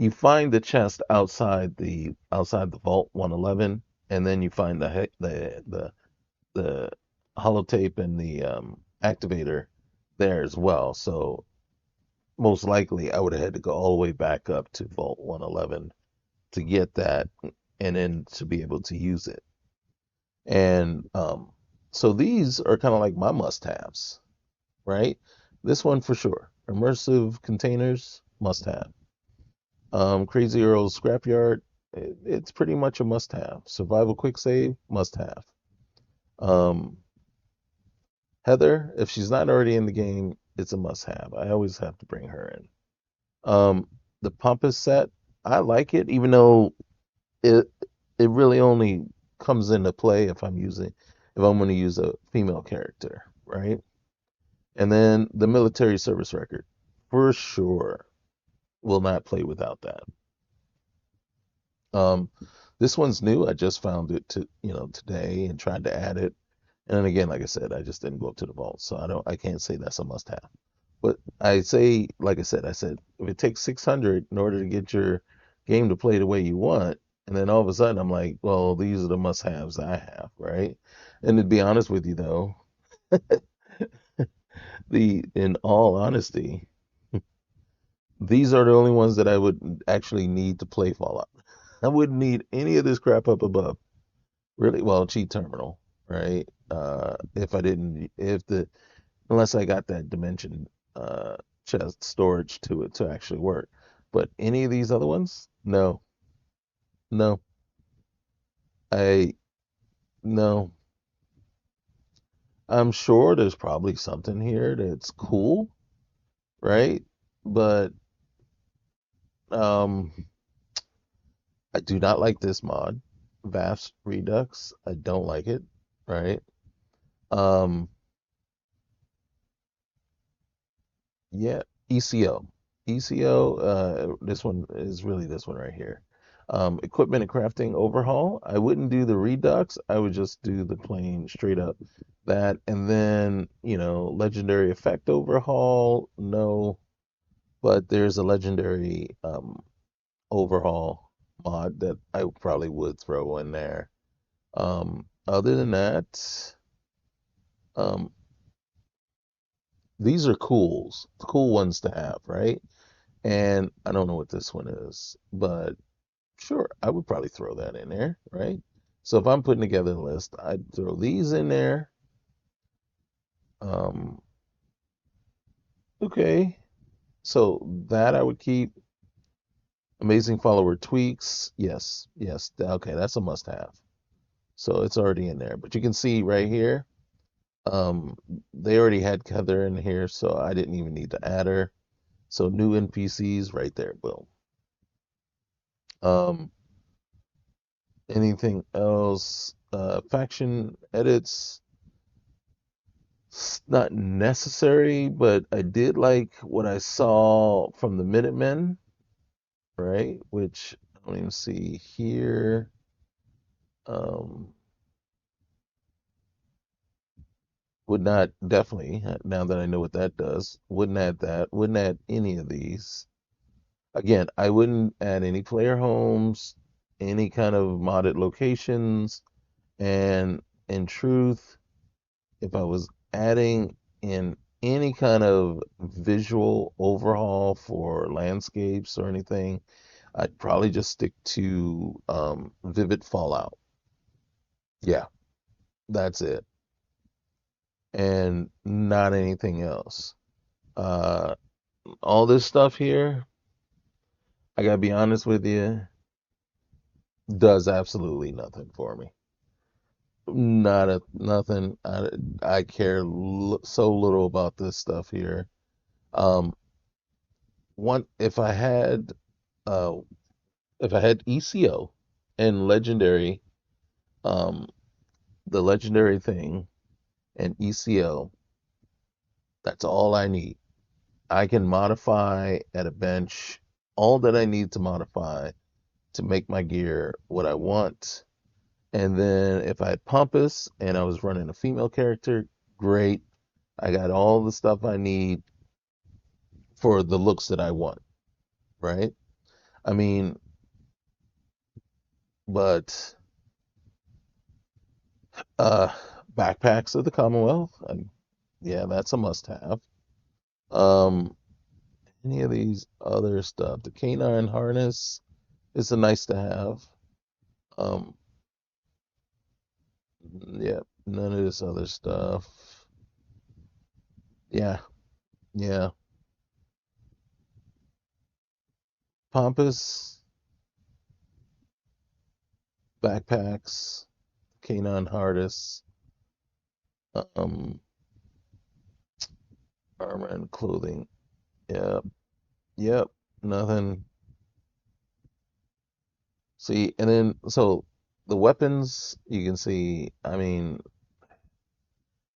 you find the chest outside the vault 111, and then you find the holotape and the activator there as well. So most likely I would have had to go all the way back up to vault 111 to get that, and then to be able to use it. And so these are kind of like my must-haves, right? This one for sure. Immersive containers, must have. Crazy Earl's Scrapyard, it's pretty much a must have. Survival Quick Save, must have. Um, Heather, if she's not already in the game, it's a must have. I always have to bring her in. The Pompous set, I like it, even though it it really only comes into play if I'm going to use a female character, right? And then the military service record, for sure, will not play without that. Um, this one's new. I just found it today and tried to add it. And then again, like I said, I just didn't go up to the vault, so I can't say that's a must-have. But I say, like I said, if it takes 600 in order to get your game to play the way you want, and then all of a sudden I'm like, well, these are the must-haves I have, right? And to be honest with you, though, in all honesty, these are the only ones that I would actually need to play Fallout. I wouldn't need any of this crap up above. Really, well, cheat terminal, right? If I didn't, if the unless I got that dimension chest storage to it to actually work. But any of these other ones, no, no, I no. I'm sure there's probably something here that's cool, right? But um, I do not like this mod, VAFS Redux. I don't like it, right? Um, yeah, ECO. ECO, this one is really this one right here. Equipment and crafting overhaul. I wouldn't do the Redux. I would just do the plain straight up that. And then, legendary effect overhaul. No, but there's a legendary overhaul mod that I probably would throw in there. Other than that, um, these are cool ones to have, right? And I don't know what this one is, but sure, I would probably throw that in there, right? So if I'm putting together a list, I'd throw these in there. Um, okay, so that I would keep. Amazing follower tweaks, yes, yes. Okay, that's a must-have. So it's already in there, but you can see right here, um, they already had Heather in here, so I didn't even need to add her. So new NPCs right there, boom. Um, Anything else? Faction edits, not necessary, but I did like what I saw from the Minutemen, right? Which I don't even see here. Um, would not definitely, now that I know what that does, wouldn't add that, wouldn't add any of these. Again, I wouldn't add any player homes, any kind of modded locations, and in truth, if I was adding in any kind of visual overhaul for landscapes or anything, I'd probably just stick to Vivid Fallout. Yeah, that's it. And not anything else. Uh, all this stuff here, I gotta be honest with you, does absolutely nothing for me. Not a nothing. I care so little about this stuff here. Um, one uh if I had ECO and legendary, um, the legendary thing and ECO, that's all I need. I can modify at a bench all that I need to modify to make my gear what I want. And then if I had Pompous and I was running a female character, great. I got all the stuff I need for the looks that I want, right? I mean, but uh backpacks of the Commonwealth, yeah, that's a must have. Um, any of these other stuff, the canine harness is a nice to have. Um, yeah, none of this other stuff. Yeah, yeah. Pompous, backpacks, canine harness, um, armor and clothing. Yep, yep, nothing. See, and then so the weapons you can see, I mean,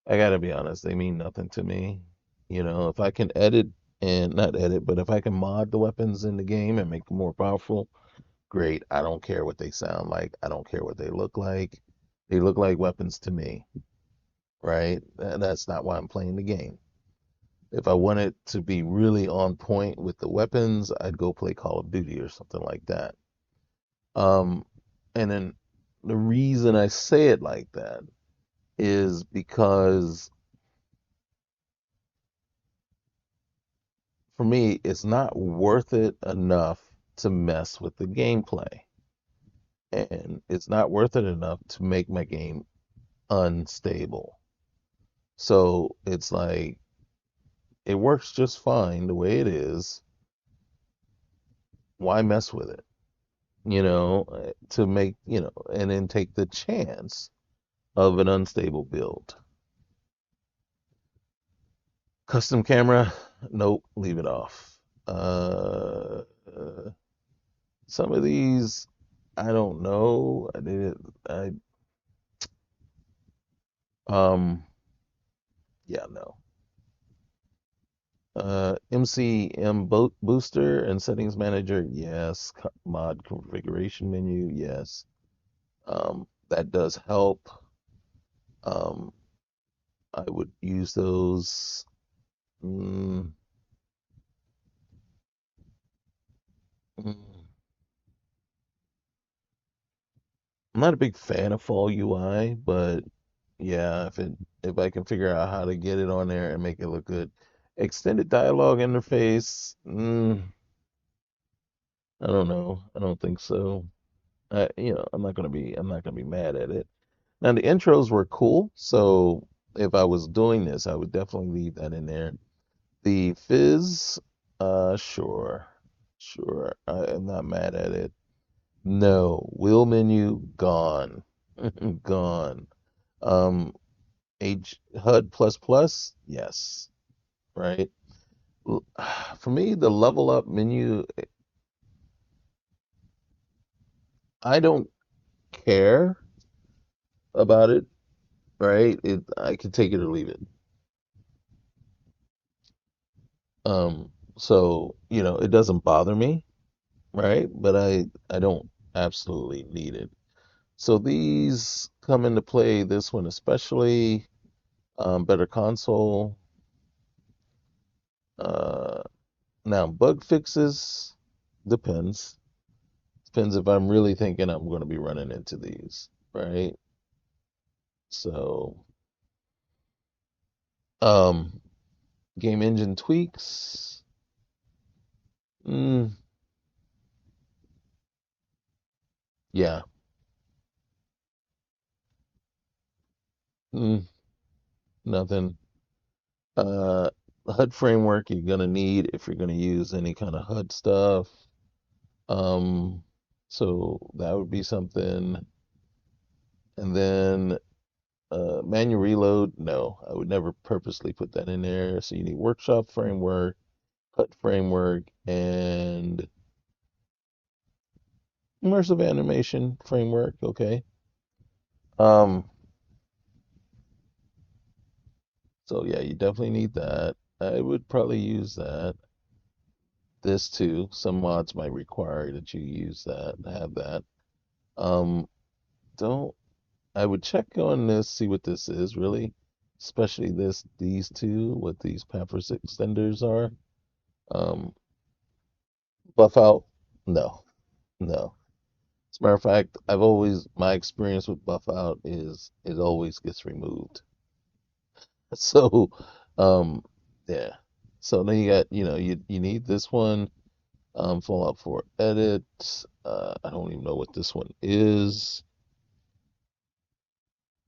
I gotta be honest, they mean nothing to me. You know, if I can edit and not edit, but if I can mod the weapons in the game and make them more powerful, great. I don't care what they sound like. I don't care what they look like. They look like weapons to me, right? That's not why I'm playing the game. If I wanted to be really on point with the weapons, I'd go play Call of Duty or something like that. Um, and then the reason I say it like that is because for me, it's not worth it enough to mess with the gameplay. And it's not worth it enough to make my game unstable. So it's like it works just fine the way it is. Why mess with it? To make, and then take the chance of an unstable build. Custom camera, nope, leave it off. Some of these, I don't know. Um, yeah, no. MCM booster and settings manager, yes. Mod configuration menu, yes. That does help. Um, I would use those. Mm, mm. I'm not a big fan of Fall UI, but yeah, if I can figure out how to get it on there and make it look good. Extended dialogue interface, I don't know. I don't think so. I'm not gonna be mad at it. Now the intros were cool, so if I was doing this, I would definitely leave that in there. The fizz, sure, sure. I am not mad at it. No, wheel menu gone, gone. Um, H HUD plus plus, yes, right. For me, the level up menu, I don't. care about it, right? I can take it or leave it. So, it doesn't bother me, right? But I don't absolutely need it. So these come into play, this one especially, better console. Uh, Now bug fixes depends. Depends if I'm really thinking I'm going to be running into these, right? So, um, game engine tweaks. Mm, yeah. Mm, Nothing. Uh, HUD framework you're gonna need if you're gonna use any kind of HUD stuff. Um, so that would be something. And then manual reload, no, I would never purposely put that in there. So you need workshop framework, HUD framework, and immersive animation framework. Okay. Um, so yeah, you definitely need that. I would probably use that. This too. Some mods might require that you use that, have that. Um, don't I would check on this, see what this is really, especially these two, what these Pampers extenders are. Um, Buff out, no, no. As a matter of fact, my experience with buff out is it always gets removed. So, um, yeah. So then you got, you need this one, Fallout 4 edit. I don't even know what this one is.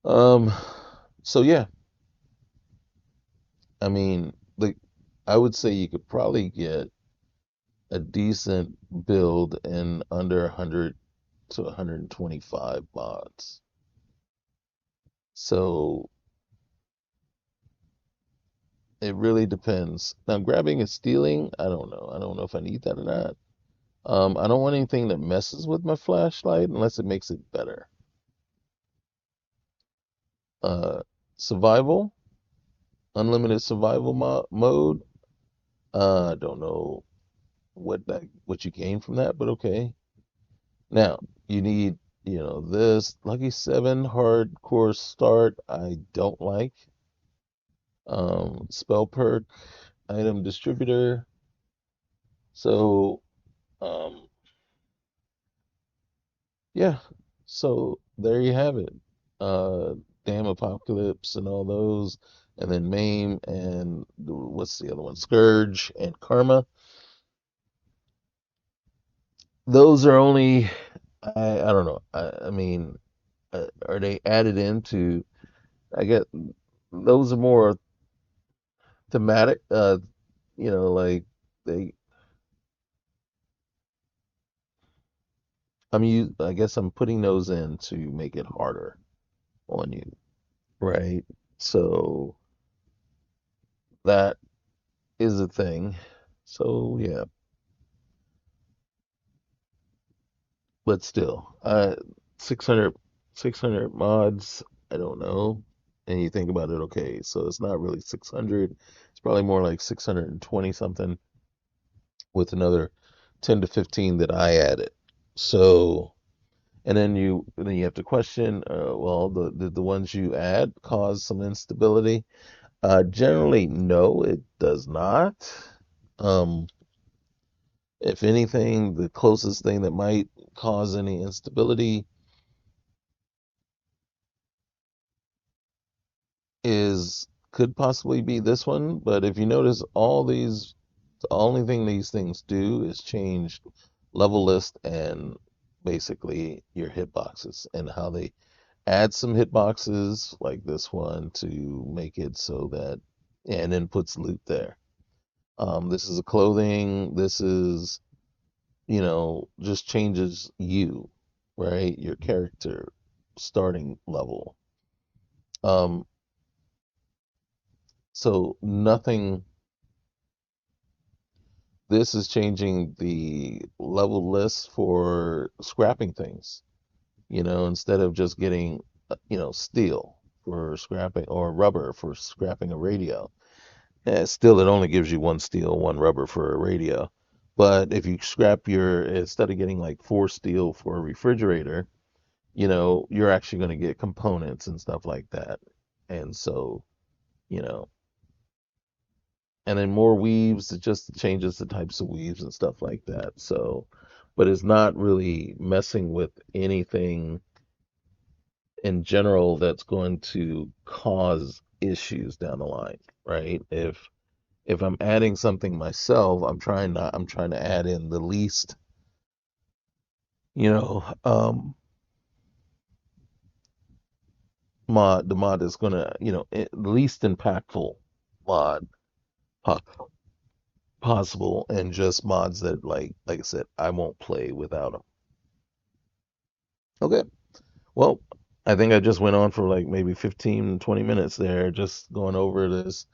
Um, so yeah, I mean, I would say you could probably get a decent build in under 100 to 125 mods. So it really depends. Now, grabbing and stealing, I don't know. I don't know if I need that or not. I don't want anything that messes with my flashlight unless it makes it better. Uh, Survival, unlimited survival mode. I don't know what you gain from that, but okay. Now you need this Lucky 7 hardcore start. I don't like spell perk item distributor. So um, yeah, so there you have it. Uh, Damn Apocalypse and all those, and then MAIM and what's the other one? Scourge and Karma. Those are only, I don't know. I mean, are they added into? I get those are more thematic. Like they. I guess I'm putting those in to make it harder on you, right? So that is a thing. So yeah, but still, 600, 600 mods. I don't know. And you think about it, okay, so it's not really 600. It's probably more like 620 something with another 10 to 15 that I added. So, and then you have to question, well, the ones you add cause some instability. Generally, no, it does not. Um, if anything, the closest thing that might cause any instability could possibly be this one. But if you notice, the only thing these things do is change level list and basically your hitboxes and how they add some hitboxes like this one to make it so that, yeah, and then puts loot there. This is a clothing. This is, just changes you, right? Your character starting level. Um, so nothing. This is changing the level list for scrapping things. instead of just getting, steel for scrapping or rubber for scrapping a radio. Still, it only gives you one steel, one rubber for a radio. But if you scrap instead of getting like four steel for a refrigerator, you're actually going to get components and stuff like that. And so, you know, and then more weaves, it just changes the types of weaves and stuff like that. So, but it's not really messing with anything in general that's going to cause issues down the line, right? If I'm adding something myself, I'm trying to add in the least, you know, the mod is gonna, least impactful mod po- possible, and just mods that like I said, I won't play without them. Okay. Well, I think I just went on for like maybe 15, 20 minutes there, just going over this.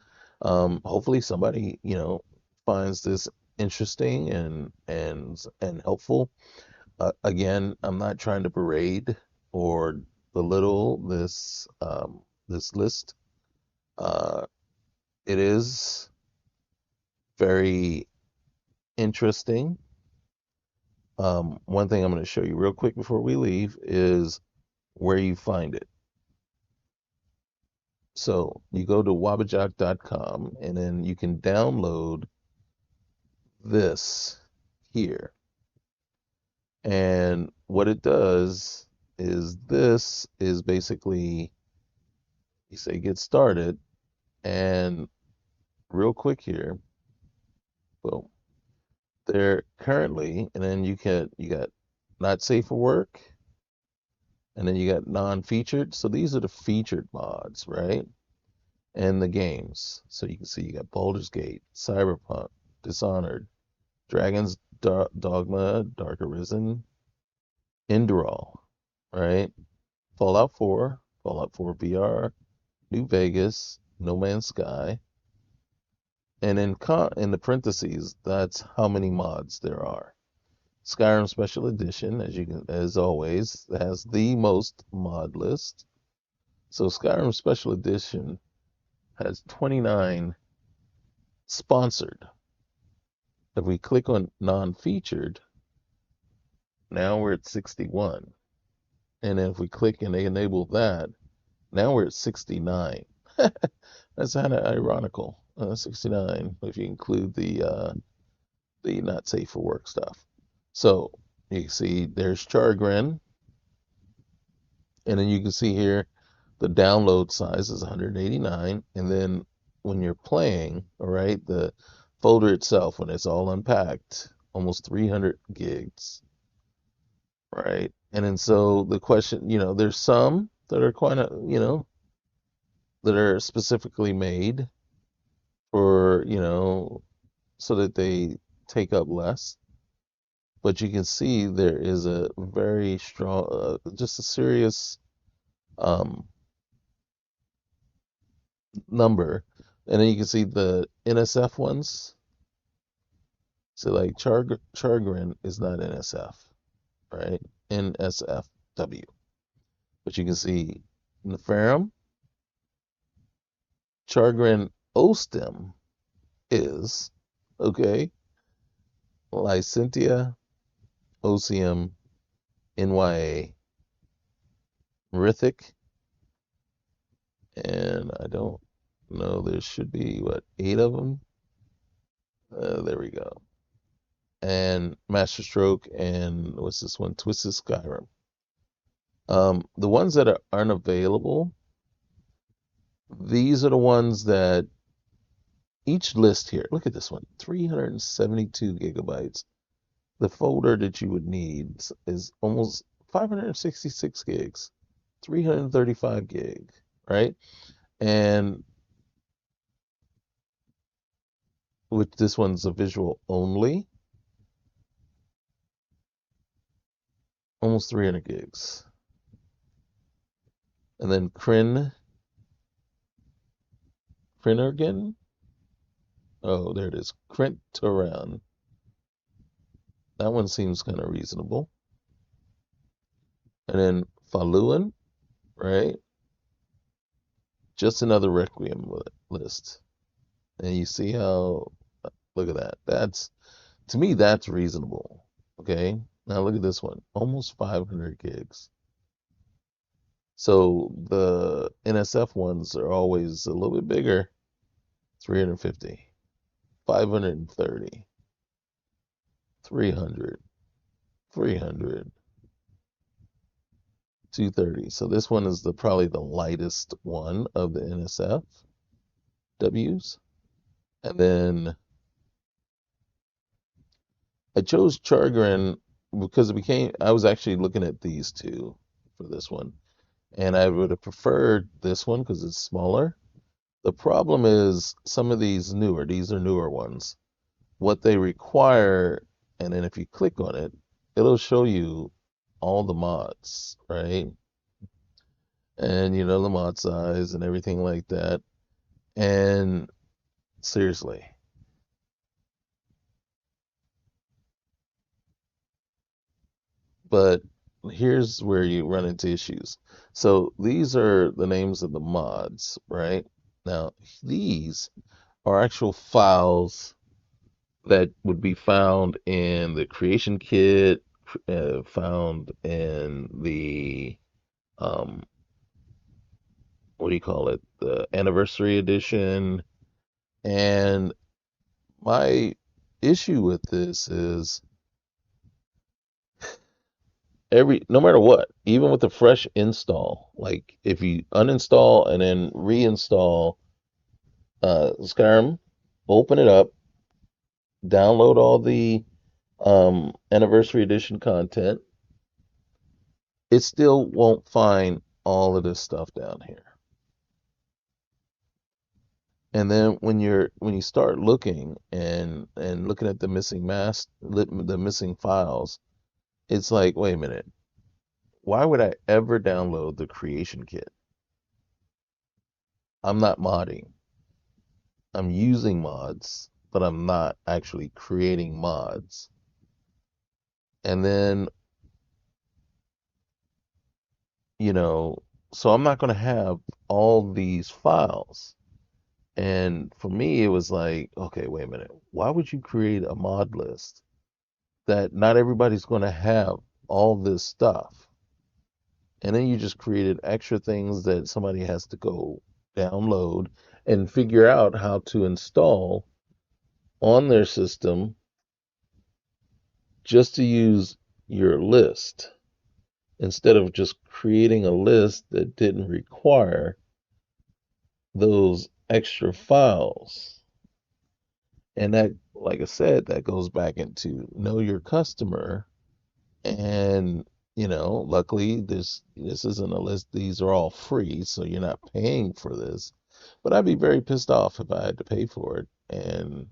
Hopefully somebody, finds this interesting and helpful. Again, I'm not trying to berate or belittle this list. Uh, it is very interesting. One thing I'm going to show you real quick before we leave is where you find it. So you go to wabbajack.com and then you can download this here. And what it does is this is basically, you say get started, and real quick here, boom, there currently, and then you got not safe for work, and then you got non-featured. So these are the featured mods, right? And the games. So you can see you got Baldur's Gate, Cyberpunk, Dishonored, Dragon's Dogma, Dark Arisen, Enderal, right? Fallout 4, Fallout 4 VR, New Vegas, No Man's Sky, and in the parentheses, that's how many mods there are. Skyrim Special Edition, as always, has the most mod list. So Skyrim Special Edition has 29 sponsored. If we click on non-featured, now we're at 61. And then if we click and they enable that, now we're at 69. That's kind of ironical. 69 if you include the not safe for work stuff. So you can see there's Chargren, and then you can see here the download size is 189, and then when you're playing, all right, the folder itself, when it's all unpacked, almost 300 gigs, right? And then so the question, there's some that are quite, that are specifically made for, so that they take up less. But you can see there is a very strong, just a serious um, number. And then you can see the NSF ones. So like Chargren is not NSF, right? NSFW. But you can see Neferum, Chargren Ostem is, okay, Lycentia, Osium, NYA, Mythic, and I don't know, there should be, 8 of them? There we go. And Masterstroke, and what's this one? Twisted Skyrim. The ones that aren't available, these are the ones that each list here, look at this one, 372 gigabytes. The folder that you would need is almost 566 gigs, 335 gig, right? And which this one's a visual only, almost 300 gigs. And then Krinergan. Oh, there it is. Crintaran. That one seems kind of reasonable. And then Faluan, right? Just another Requiem list. And you see how, look at that. To me, that's reasonable. Okay. Now look at this one. Almost 500 gigs. So the NSF ones are always a little bit bigger. 350, 530, 300, 300, 230. So this one is probably the lightest one of the NSF Ws. And then I chose Chargren because I was actually looking at these two for this one. And I would have preferred this one because it's smaller. The problem is some of these are newer ones. What they require, and then if you click on it, it'll show you all the mods, right? And the mod size and everything like that. And seriously, but here's where you run into issues. So these are the names of the mods, right? Now, these are actual files that would be found in the creation kit, found in the um, what do you call it? The anniversary edition. And my issue with this is no matter what, even with a fresh install, like if you uninstall and then reinstall Skyrim, open it up, download all the anniversary edition content, it still won't find all of this stuff down here. And then when you start looking and looking at the missing files, it's like, wait a minute, why would I ever download the creation kit? I'm not modding. I'm using mods, but I'm not actually creating mods. And then, so I'm not going to have all these files. And for me, it was like, okay, wait a minute. Why would you create a mod list that not everybody's going to have all this stuff? And then you just created extra things that somebody has to go download and figure out how to install on their system just to use your list instead of just creating a list that didn't require those extra files. And that, like I said, that goes back into know your customer. And, luckily this isn't a list. These are all free, so you're not paying for this. But I'd be very pissed off if I had to pay for it. And,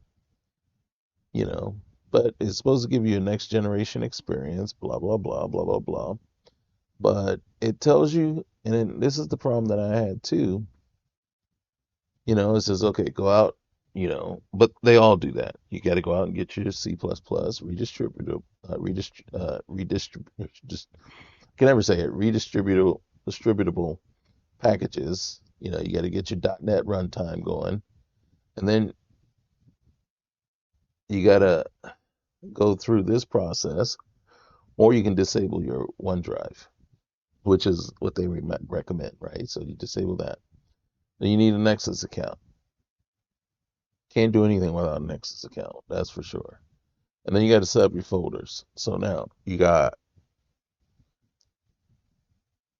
but it's supposed to give you a next generation experience, blah, blah, blah, blah, blah, blah. But it tells you, and then this is the problem that I had too. It says, okay, go out, but they all do that. You got to go out and get your C++ redistributable, just can never say it, distributable packages. You got to get your .NET runtime going, and then you got to go through this process, or you can disable your OneDrive, which is what they recommend, right? So you disable that. Then you need a Nexus account. Can't do anything without a Nexus account, that's for sure. And then you got to set up your folders. So now you got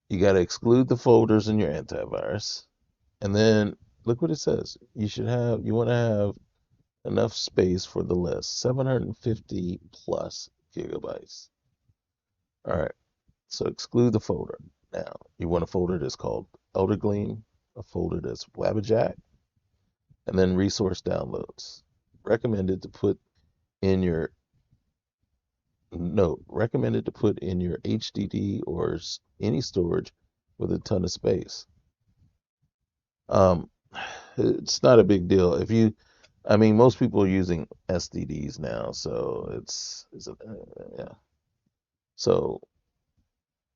to exclude the folders in your antivirus. And then look what it says. You want to have enough space for the list, 750 plus gigabytes. All right. So exclude the folder. Now, you want a folder that's called Elder Gleam, a folder that's Wabbajack, and then resource downloads. Recommended to put in your HDD or any storage with a ton of space. It's not a big deal. Most people are using SDDs now, so yeah. So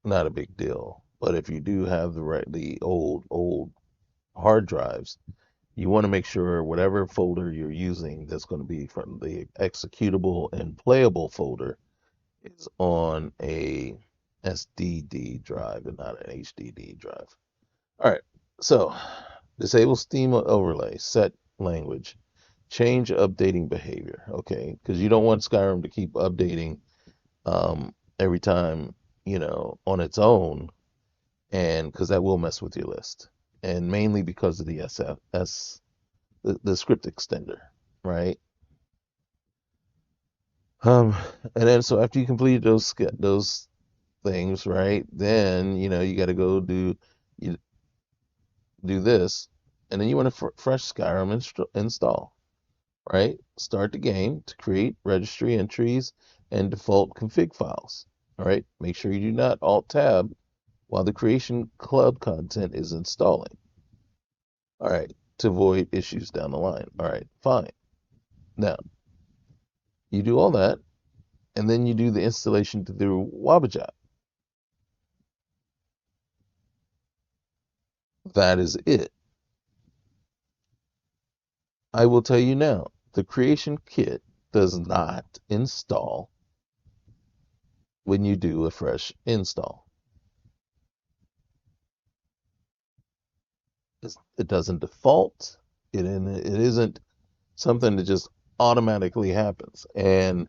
not a big deal. But if you do have the old hard drives, you want to make sure whatever folder you're using that's going to be from the executable and playable folder is on a SDD drive and not an HDD drive. All right, so disable Steam overlay, set language, change updating behavior. Okay, because you don't want Skyrim to keep updating every time, on its own, and because that will mess with your list, and mainly because of the the script extender, right? Um, and then so after you complete those things, right, then you got to go you do this, and then you want to fresh Skyrim install, right? Start the game to create registry entries and default config files. All right, make sure you do not alt tab while the creation club content is installing. All right, to avoid issues down the line. All right, fine. Now, you do all that, and then you do the installation through Wabbajack. That is it. I will tell you now, the creation kit does not install when you do a fresh install. It doesn't default. It isn't something that just automatically happens. And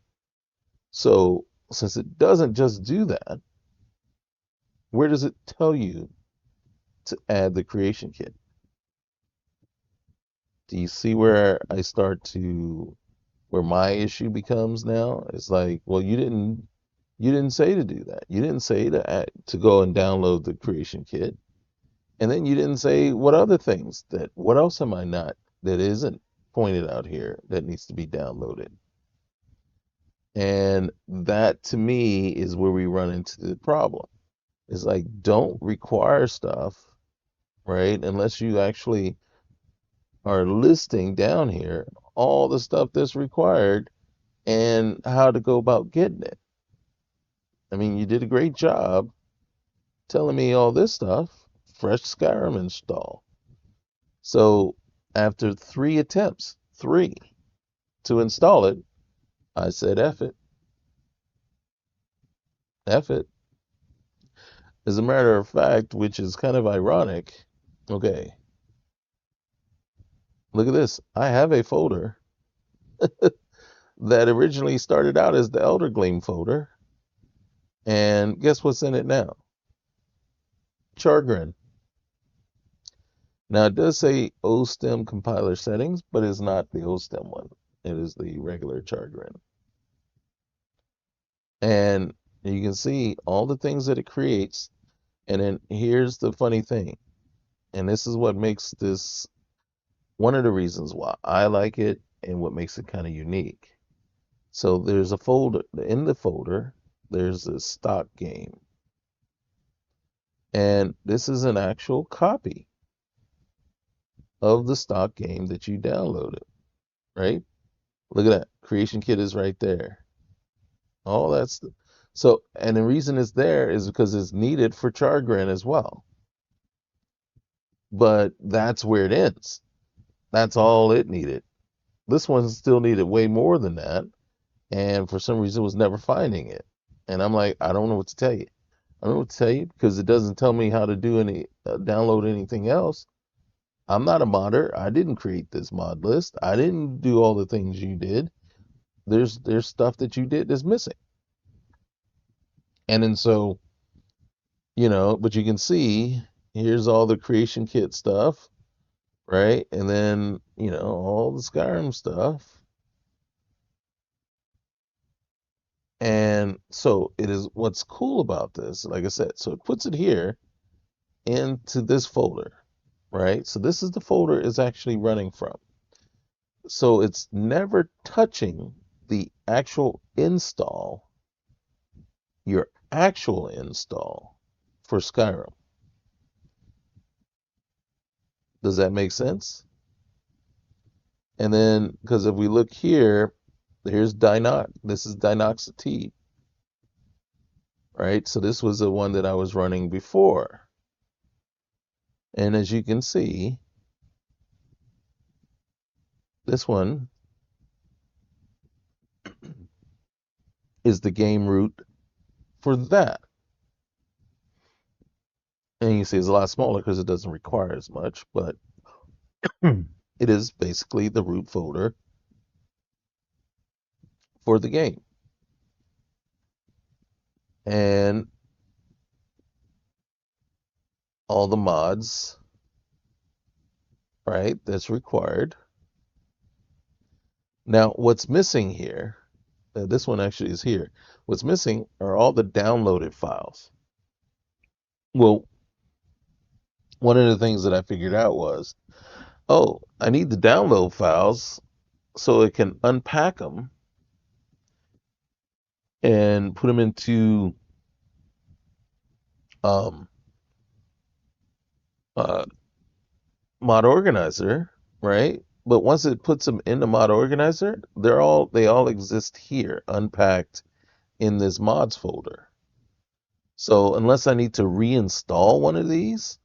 so, since it doesn't just do that, where does it tell you to add the creation kit? Do you see where where my issue becomes now? It's like, well, you didn't say to do that. You didn't say to go and download the creation kit. And then you didn't say what else am I not, that isn't pointed out here that needs to be downloaded. And that to me is where we run into the problem. It's like, don't require stuff, right? Unless you actually are listing down here all the stuff that's required and how to go about getting it. I mean, you did a great job telling me all this stuff. Fresh Skyrim install. So after 3 attempts, to install it, I said, F it. F it. As a matter of fact, which is kind of ironic, okay, look at this. I have a folder that originally started out as the Elder Gleam folder. And guess what's in it now? Chargrin. Now it does say OSTEM compiler settings, but it's not the OSTEM one. It is the regular Chargrin. And you can see all the things that it creates. And then here's the funny thing. And this is what makes this one of the reasons why I like it and what makes it kind of unique. So there's a folder, in the folder, there's a stock game. And this is an actual copy of the stock game that you downloaded, right? Look at that. Creation kit is right there. All that's so, and the reason it's there is because it's needed for Chargrin as well. But that's where it ends. That's all it needed. This one still needed way more than that, and for some reason was never finding it. And I'm like, I don't know what to tell you. I don't know what to tell you because it doesn't tell me how to do download anything else. I'm not a modder. I didn't create this mod list. I didn't do all the things you did. There's stuff that you did that's missing. And then so, but you can see here's all the creation kit stuff, right? And then, all the Skyrim stuff. And so it is what's cool about this, like I said, so it puts it here into this folder, right? So this is the folder it's actually running from. So it's never touching the actual install, your actual install for Skyrim. Does that make sense? And then, because if we look here, here's Dynox. This is Dynoxity. right? So this was the one that I was running before. And as you can see, this one is the game root for that. And you can see it's a lot smaller because it doesn't require as much, but it is basically the root folder for the game. And all the mods, right, that's required. Now, what's missing here, this one actually is here. What's missing are all the downloaded files. Well, one of the things that I figured out was, oh, I need the download files so it can unpack them and put them into uh, mod organizer, right? But once it puts them in the mod organizer, they all exist here, unpacked in this mods folder. So unless I need to reinstall one of these,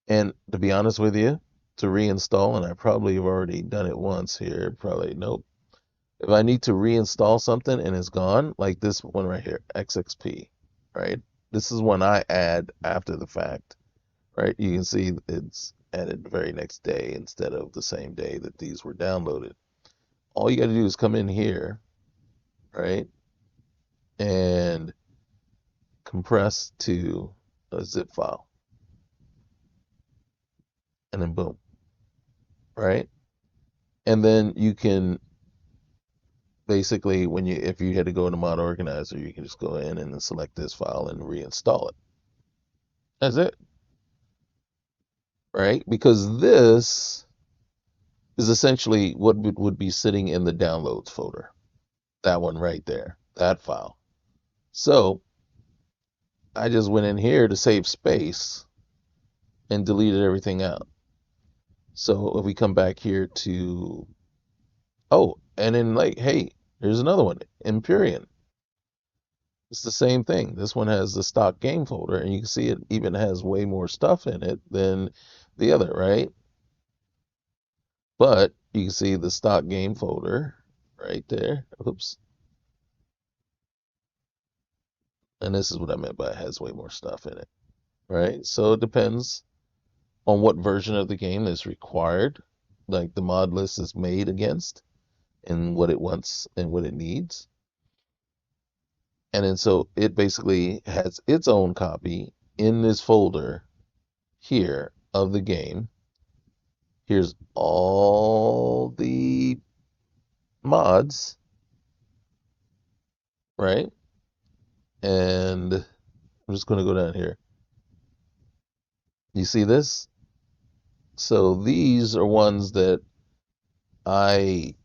and to be honest with you, to reinstall, and I probably have already done it once here, probably nope. If I need to reinstall something and it's gone, like this one right here, XXP, right? This is one I add after the fact, right? You can see it's added the very next day instead of the same day that these were downloaded. All you got to do is come in here, right? And compress to a zip file. And then boom, right? And then you can basically, if you had to go into mod organizer, you can just go in and then select this file and reinstall it. That's it, right? Because this is essentially what would be sitting in the downloads folder. That one right there, that file. So I just went in here to save space and deleted everything out. So if we come back here to, oh, and then like, hey, here's another one, Empyrean. It's the same thing. This one has the stock game folder, and you can see it even has way more stuff in it than the other, right? But you can see the stock game folder right there. Oops. And this is what I meant by it has way more stuff in it, right? So it depends on what version of the game is required, like the mod list is made against, and what it wants and what it needs. And then so it basically has its own copy in this folder here of the game. Here's all the mods, right? And I'm just going to go down here. You see this? So these are ones that I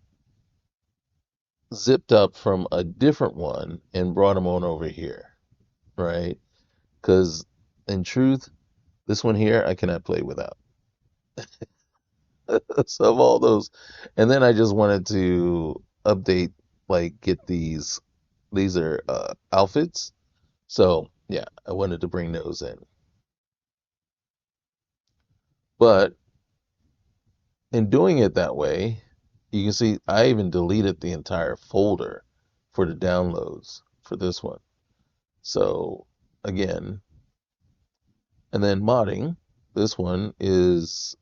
zipped up from a different one and brought them on over here, right? Because in truth, this one here I cannot play without. So of all those, and then I just wanted to update, like get these are outfits. So yeah, I wanted to bring those in. But in doing it that way, you can see I even deleted the entire folder for the downloads for this one. So again, and then modding, this one is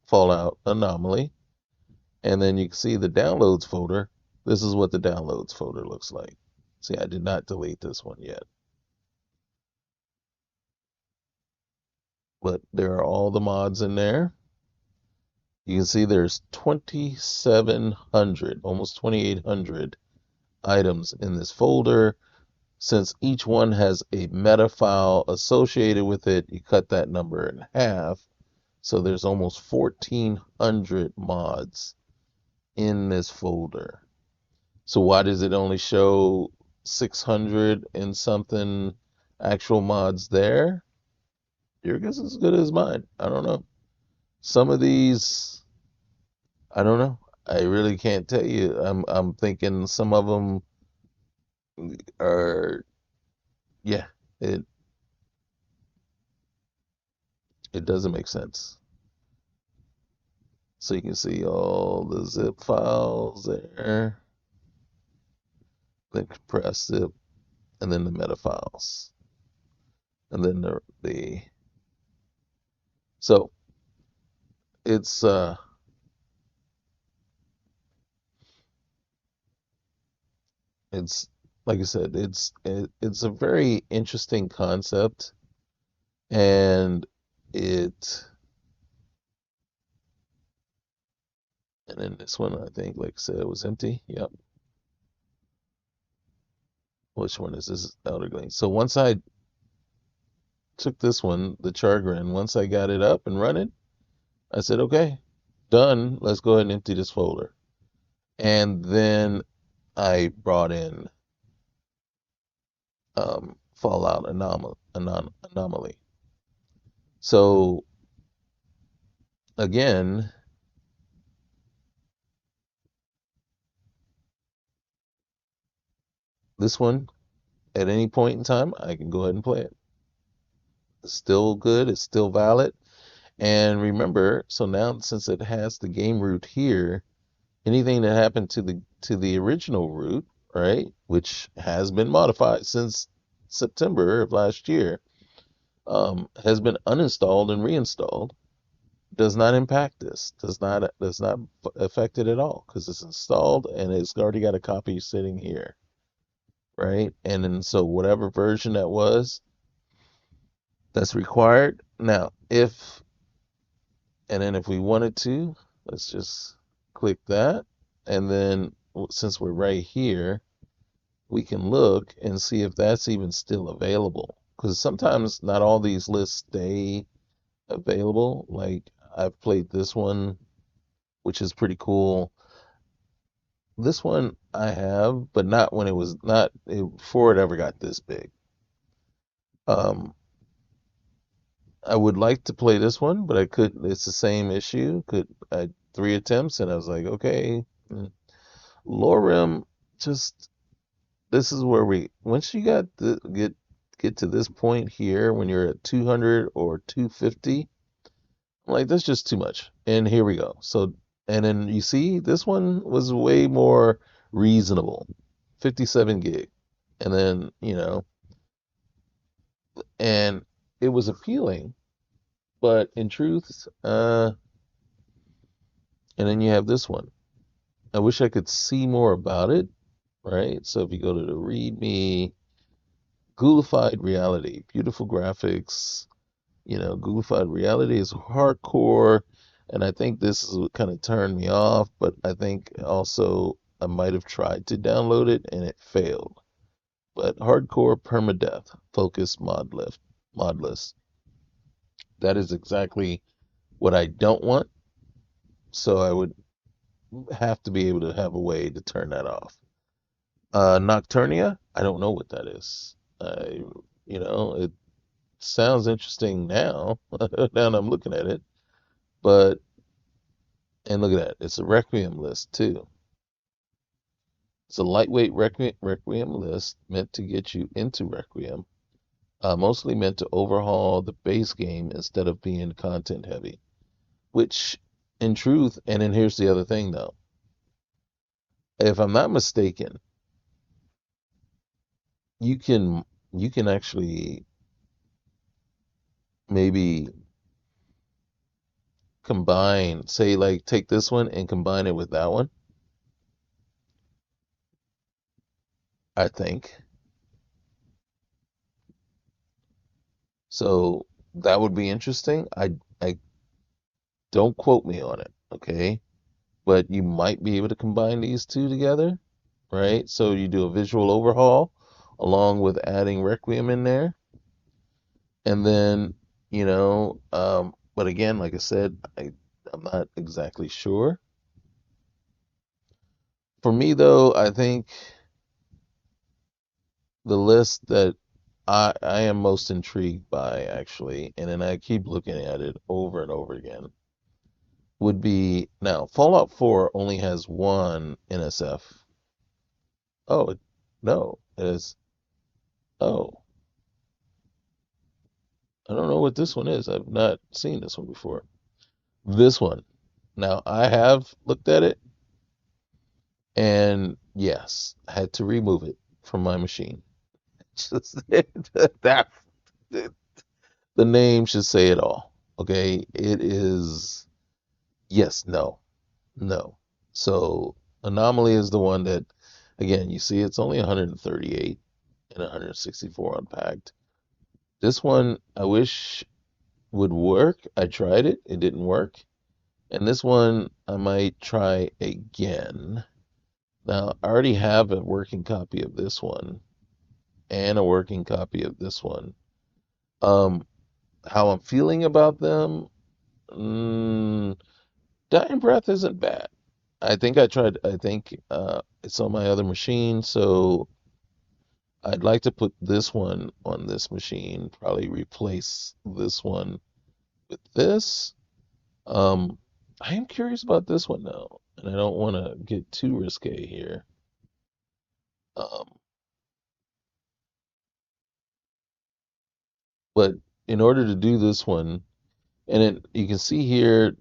Fallout Anomaly. And then you can see the downloads folder. This is what the downloads folder looks like. See, I did not delete this one yet. But there are all the mods in there. You can see there's 2,700, almost 2,800 items in this folder. Since each one has a meta file associated with it, you cut that number in half. So there's almost 1,400 mods in this folder. So why does it only show 600 and something actual mods there? Your guess is as good as mine. I don't know. Some of these, I don't know. I really can't tell you. I'm thinking some of them are yeah, it it doesn't make sense. So you can see all the zip files there, then compressed zip, and then the meta files, and then the so it's it's like I said, it's a very interesting concept, and it and then this one I think, like I said, was empty. Yep. Which one is this? Outer Glade. So once I took this one, the Chargrin, once I got it up and running, I said, okay, done. Let's go ahead and empty this folder. And then I brought in Fallout Anomaly. So again, this one, at any point in time, I can go ahead and play it. It's still good. It's still valid. And remember, so now since it has the game root here, anything that happened to the original root, right, which has been modified since September of last year, has been uninstalled and reinstalled, does not impact this. Does not affect it at all because it's installed and it's already got a copy sitting here, right? And then so whatever version that was, that's required. Now, and then if we wanted to, let's just click that, and then since we're right here, we can look and see if that's even still available. Because sometimes not all these lists stay available. Like I've played this one, which is pretty cool. This one I have, but not when it was not before it ever got this big. Um, I would like to play this one, but I couldn't. It's the same issue. I had 3 attempts, and I was like, okay. Lorem, just this is where we once you get to this point here when you're at 200 or 250, I'm like that's just too much. And here we go. So and then you see this one was way more reasonable, 57 gig, and then and it was appealing, but in truth, and then you have this one. I wish I could see more about it, right? So if you go to the README, Ghoulified Reality, beautiful graphics, Ghoulified Reality is hardcore, and I think this is what kind of turned me off, but I think also I might have tried to download it and it failed. But hardcore permadeath, focus mod list. That is exactly what I don't want, so I would have to be able to have a way to turn that off. Nocturnia, I don't know what that is. It sounds interesting now. Now that I'm looking at it, and look at that, it's a Requiem list too. It's a lightweight Requiem list meant to get you into Requiem, mostly meant to overhaul the base game instead of being content heavy. Which, in truth, and then here's the other thing though, if I'm not mistaken, you can actually maybe combine, say like take this one and combine it with that one, I think. So that would be interesting. I don't quote me on it, okay? But you might be able to combine these two together, right? So you do a visual overhaul along with adding Requiem in there. And then, but again, like I said, I'm not exactly sure. For me, though, I think the list that I am most intrigued by, actually, and then I keep looking at it over and over again, would be now Fallout 4 only has one NSF. Oh, no, it is. Oh. I don't know what this one is. I've not seen this one before. This one. Now, I have looked at it, and yes, I had to remove it from my machine. Just that the name should say it all. Okay, it is yes, no, no. So Anomaly is the one that, again, you see it's only 138 and 164 unpacked. This one I wish would work. I tried it, it didn't work. And this one I might try again. Now, I already have a working copy of this one and a working copy of this one. How I'm feeling about them, mm, Dying Breath isn't bad. I think it's on my other machine, so I'd like to put this one on this machine, probably replace this one with this. Um, I am curious about this one though, and I don't want to get too risque here. Um, but in order to do this one, and you can see here,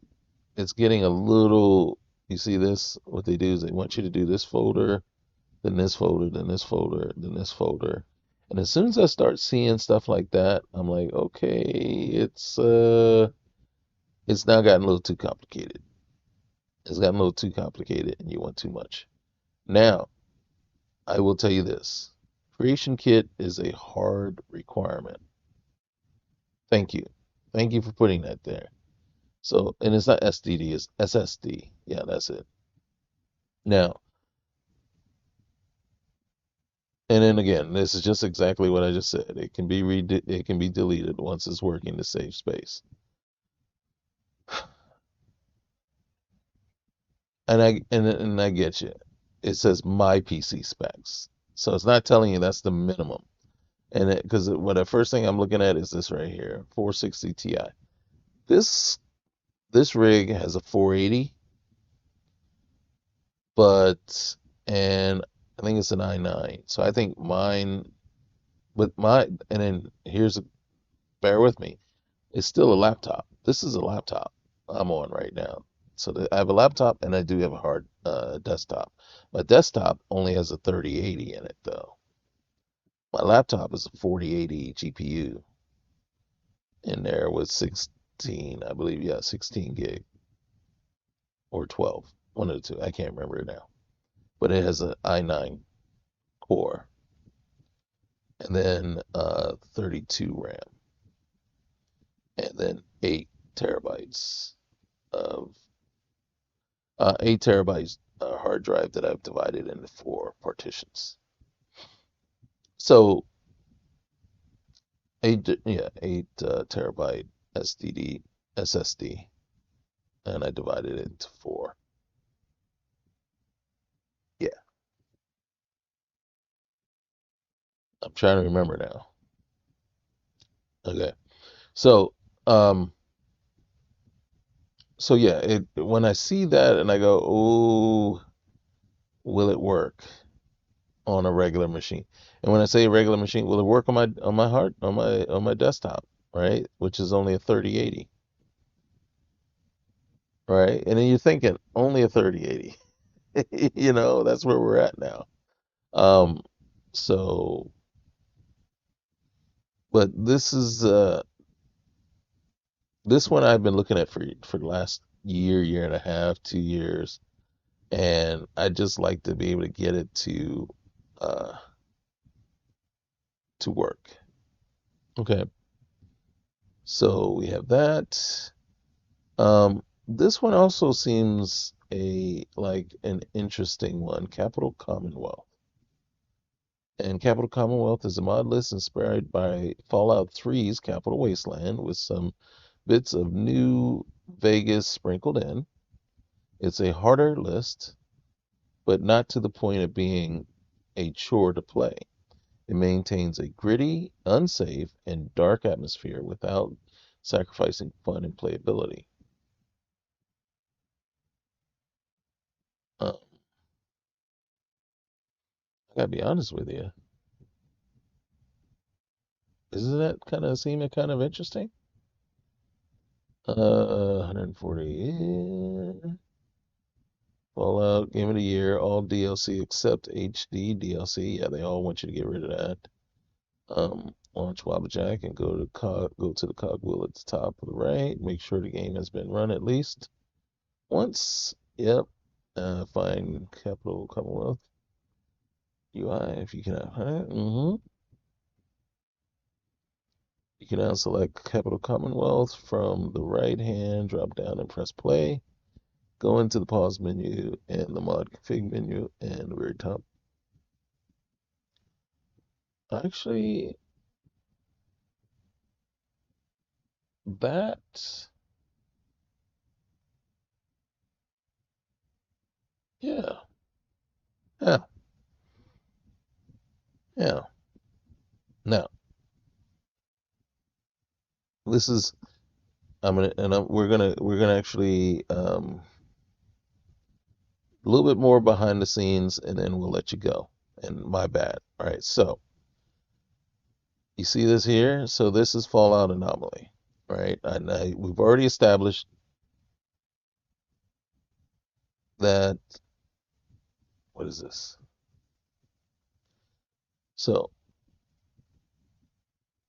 it's getting a little, you see this, what they do is they want you to do this folder, then this folder, then this folder, then this folder. And as soon as I start seeing stuff like that, I'm like, okay, it's now gotten a little too complicated. It's gotten a little too complicated and you want too much. Now, I will tell you this. Creation Kit is a hard requirement. Thank you. Thank you for putting that there. So, and it's not SDD, it's SSD. Yeah, that's it. Now, and then again, this is just exactly what I just said. It can be deleted once it's working to save space. And I get you. It says my PC specs. So it's not telling you that's the minimum. And because what the first thing I'm looking at is this right here, 460 Ti. This this rig has a 480, but and I think it's an i9. So I think mine with my and then bear with me. It's still a laptop. This is a laptop I'm on right now. So I have a laptop and I do have a hard desktop. My desktop only has a 3080 in it though. My laptop is a 4080 GPU in there with 16, I believe, yeah, 16 gig or 12, one of the two. I can't remember it now. But it has an i9 core and then 32 RAM and then 8 terabytes of 8 terabytes hard drive that I've divided into 4 partitions. So 8 terabyte SSD, and I divided it into 4. Yeah, I'm trying to remember now. Okay, so um, so yeah, when I see that and I go, oh, will it work on a regular machine? And when I say regular machine, will it work on my desktop, right? Which is only a 3080, right? And then you're thinking only a 3080. That's where we're at now. Um, so, but this one I've been looking at for the last year and a half, 2 years, and I just like to be able to get it uh to work. Okay, so we have that. This one also seems like an interesting one, Capital Commonwealth. And Capital Commonwealth is a mod list inspired by Fallout 3's Capital Wasteland with some bits of New Vegas sprinkled in. It's a harder list, but not to the point of being a chore to play. It maintains a gritty, unsafe, and dark atmosphere without sacrificing fun and playability. I gotta be honest with you. Isn't that kind of seeming kind of interesting? 140. Fallout Game of the Year, all DLC except HD DLC. Yeah, they all want you to get rid of that. Launch Wabbajack and go to the cogwheel at the top of the right. Make sure the game has been run at least once. Yep. Find Capital Commonwealth UI if you cannot find it. You can now select Capital Commonwealth from the right hand, drop down and press play. Go into the pause menu and the mod config menu and the very top. Actually, that, yeah, yeah, yeah. Now, this is, we're gonna actually, a little bit more behind the scenes and then we'll let you go. And my bad. All right, so you see this here? So this is Fallout Anomaly, right? We've already established that, what is this? So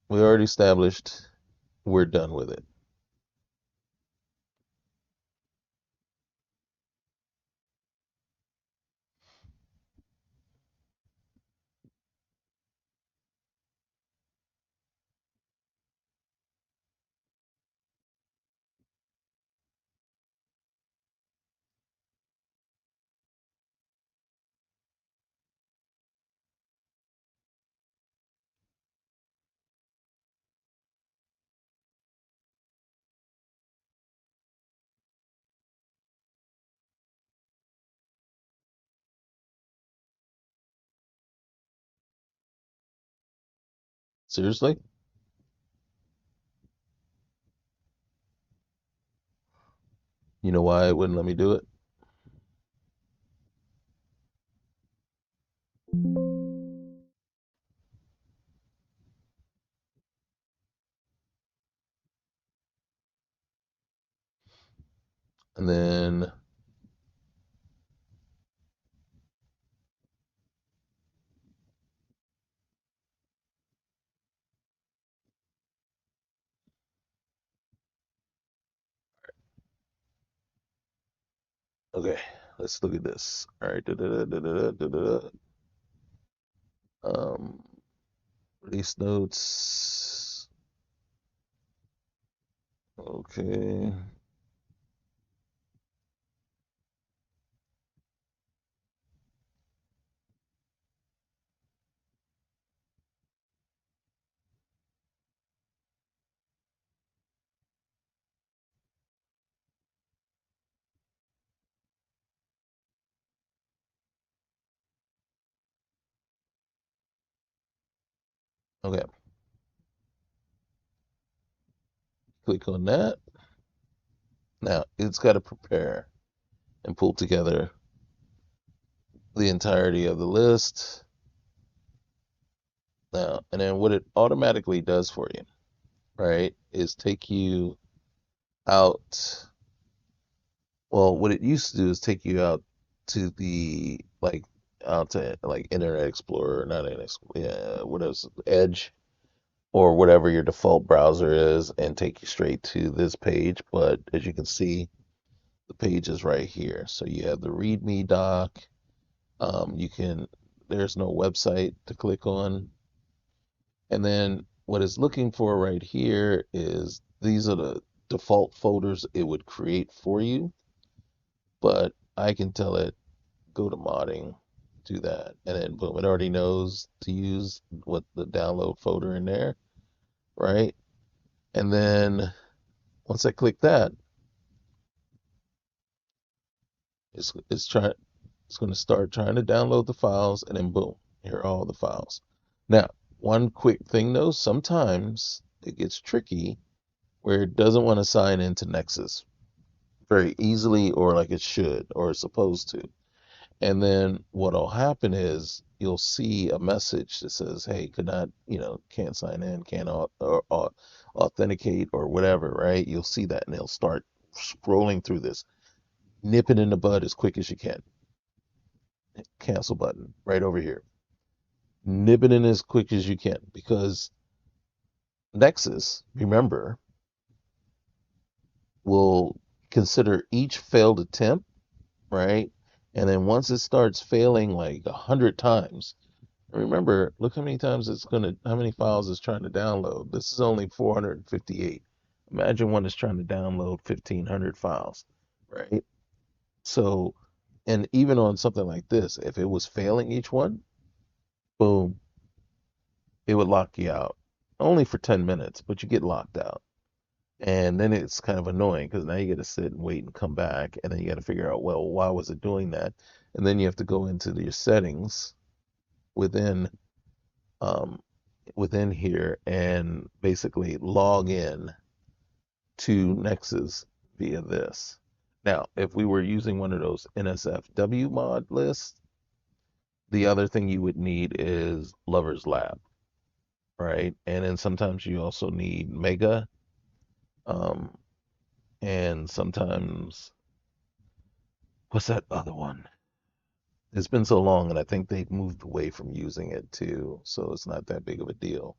we already established we're done with it. Seriously? You know why it wouldn't let me do it? And then, okay, let's look at this. All right, um, release notes. Okay. Okay. Click on that. Now it's got to prepare and pull together the entirety of the list. Now, and then what it automatically does for you, right, is take you out. Well, what it used to do is take you out to the out to like Internet Explorer, not Internet Explorer, yeah, what else? Edge or whatever your default browser is, and take you straight to this page. But as you can see, the page is right here. So you have the README doc. You can, there's no website to click on. And then what it's looking for right here is these are the default folders it would create for you. But I can tell it, go to modding, do that. And then boom, it already knows to use what the download folder in there, right? And then once I click that, it's trying it's going to start trying to download the files, and then boom, here are all the files. Now, one quick thing though, sometimes it gets tricky where it doesn't want to sign into Nexus very easily or like it should or it's supposed to. And then what'll happen is you'll see a message that says, "Hey, could not, can't sign in, can't or authenticate or whatever," right? You'll see that, and they'll start scrolling through this. Nip it in the bud as quick as you can. Cancel button right over here. Nip it in as quick as you can, because Nexus, remember, will consider each failed attempt, right? And then once it starts failing like 100 times, remember, look how many times how many files it's trying to download. This is only 458. Imagine one is trying to download 1,500 files, right? So, and even on something like this, if it was failing each one, boom, it would lock you out. Only for 10 minutes, but you get locked out. And then it's kind of annoying because now you got to sit and wait and come back, and then you got to figure out, well, why was it doing that? And then you have to go into your settings within within here and basically log in to Nexus via this. Now, if we were using one of those NSFW mod lists, the other thing you would need is Lover's Lab, right? And then sometimes you also need Mega, um, and sometimes what's that other one? It's been so long, and I think they've moved away from using it too, so it's not that big of a deal.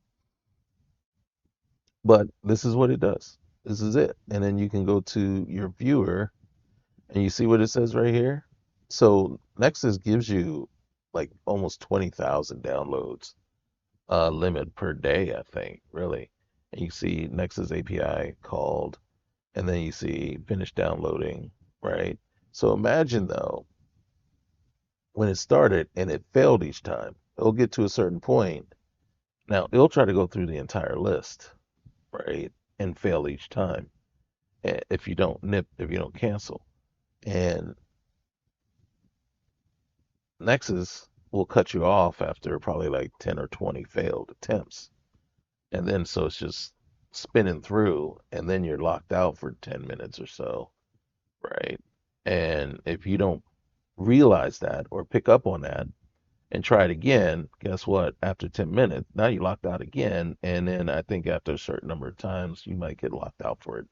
But this is what it does. This is it. And then you can go to your viewer and you see what it says right here. So Nexus gives you like almost 20,000 downloads limit per day, I think, really. And you see Nexus API called, and then you see finish downloading, right? So imagine though, when it started and it failed each time, it'll get to a certain point. Now it'll try to go through the entire list, right? And fail each time if you don't cancel. And Nexus will cut you off after probably like 10 or 20 failed attempts. And then so it's just spinning through, and then you're locked out for 10 minutes or so, right? And if you don't realize that or pick up on that and try it again, guess what? After 10 minutes, now you're locked out again. And then I think after a certain number of times, you might get locked out for it,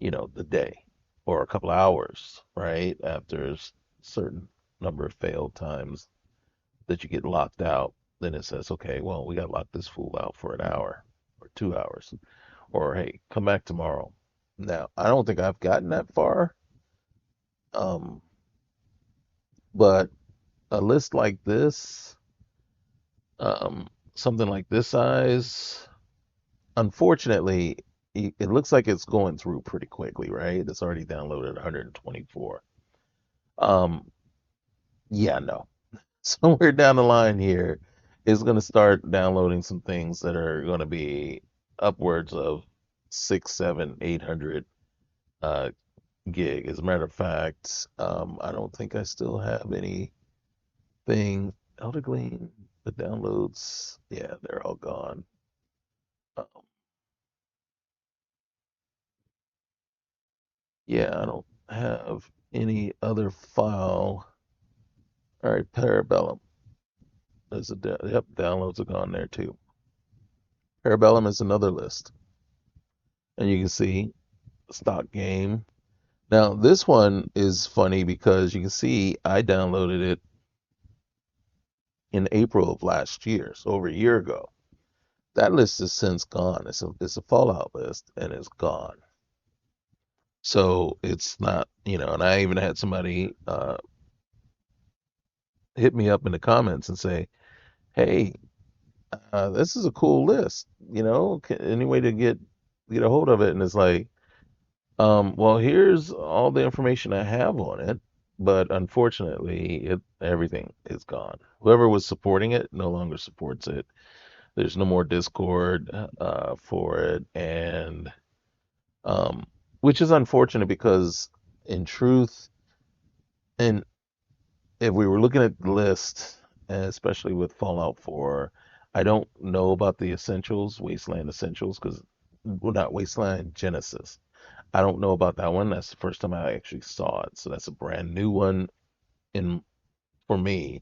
the day or a couple of hours, right? After a certain number of failed times that you get locked out, then it says, okay, well, we got to lock this fool out for an hour or 2 hours, or hey, come back tomorrow. Now, I don't think I've gotten that far, um, but a list like this, something like this size, unfortunately, it looks like it's going through pretty quickly, right? It's already downloaded 124. Um, yeah, no. Somewhere down the line here is going to start downloading some things that are going to be upwards of 6, 7, 800 uh, gig. As a matter of fact, I don't think I still have anything. Elder Gleam, the downloads, yeah, they're all gone. Um, yeah, I don't have any other file. All right, Parabellum. Yep, downloads are gone there too. Parabellum is another list. And you can see stock game. Now, this one is funny because you can see I downloaded it in April of last year, so over a year ago. That list is since gone. It's a Fallout list, and it's gone. So it's not, and I even had somebody hit me up in the comments and say, "Hey, this is a cool list. Any way to get a hold of it?" And it's like, well, here's all the information I have on it, but unfortunately, everything is gone. Whoever was supporting it no longer supports it. There's no more Discord for it, and which is unfortunate because, in truth, and if we were looking at the list, especially with Fallout 4, I don't know about the Essentials, Wasteland Essentials, because, well, not Wasteland, Genesis. I don't know about that one. That's the first time I actually saw it. So that's a brand new one in for me.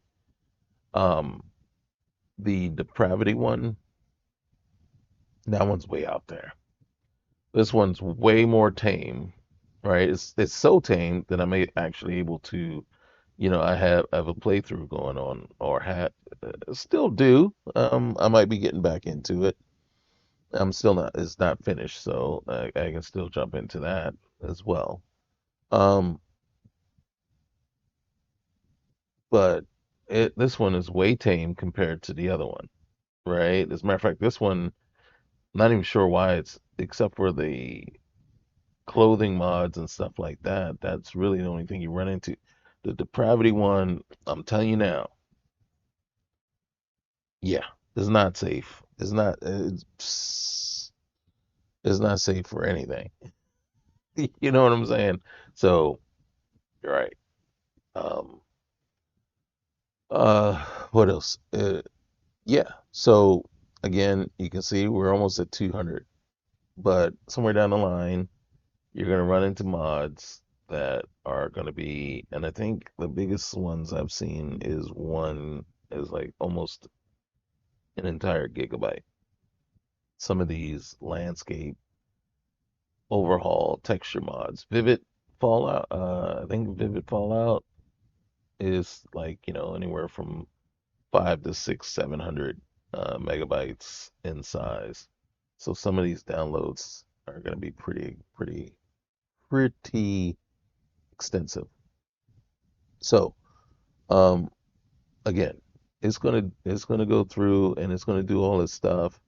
Um, The depravity one, that one's way out there. This one's way more tame, right? It's so tame that I'm actually able to, I have a playthrough going on, or had still do. I might be getting back into it. I'm still not. It's not finished, so I can still jump into that as well. Um, but this one is way tame compared to the other one, right? As a matter of fact, this one, not even sure why it's except for the clothing mods and stuff like that. That's really the only thing you run into. The depravity one, I'm telling you now, yeah, it's not safe. It's not safe for anything. You know what I'm saying? So you're right. Um, uh, what else? Yeah. So again, you can see we're almost at 200, but somewhere down the line, you're gonna run into mods that are gonna be, and I think the biggest ones I've seen is like almost an entire gigabyte. Some of these landscape overhaul texture mods, Vivid Fallout, I think Vivid Fallout is like, anywhere from 5 to 6, 700 megabytes in size. So some of these downloads are gonna be pretty extensive. So, um, again, it's gonna go through and it's gonna do all this stuff,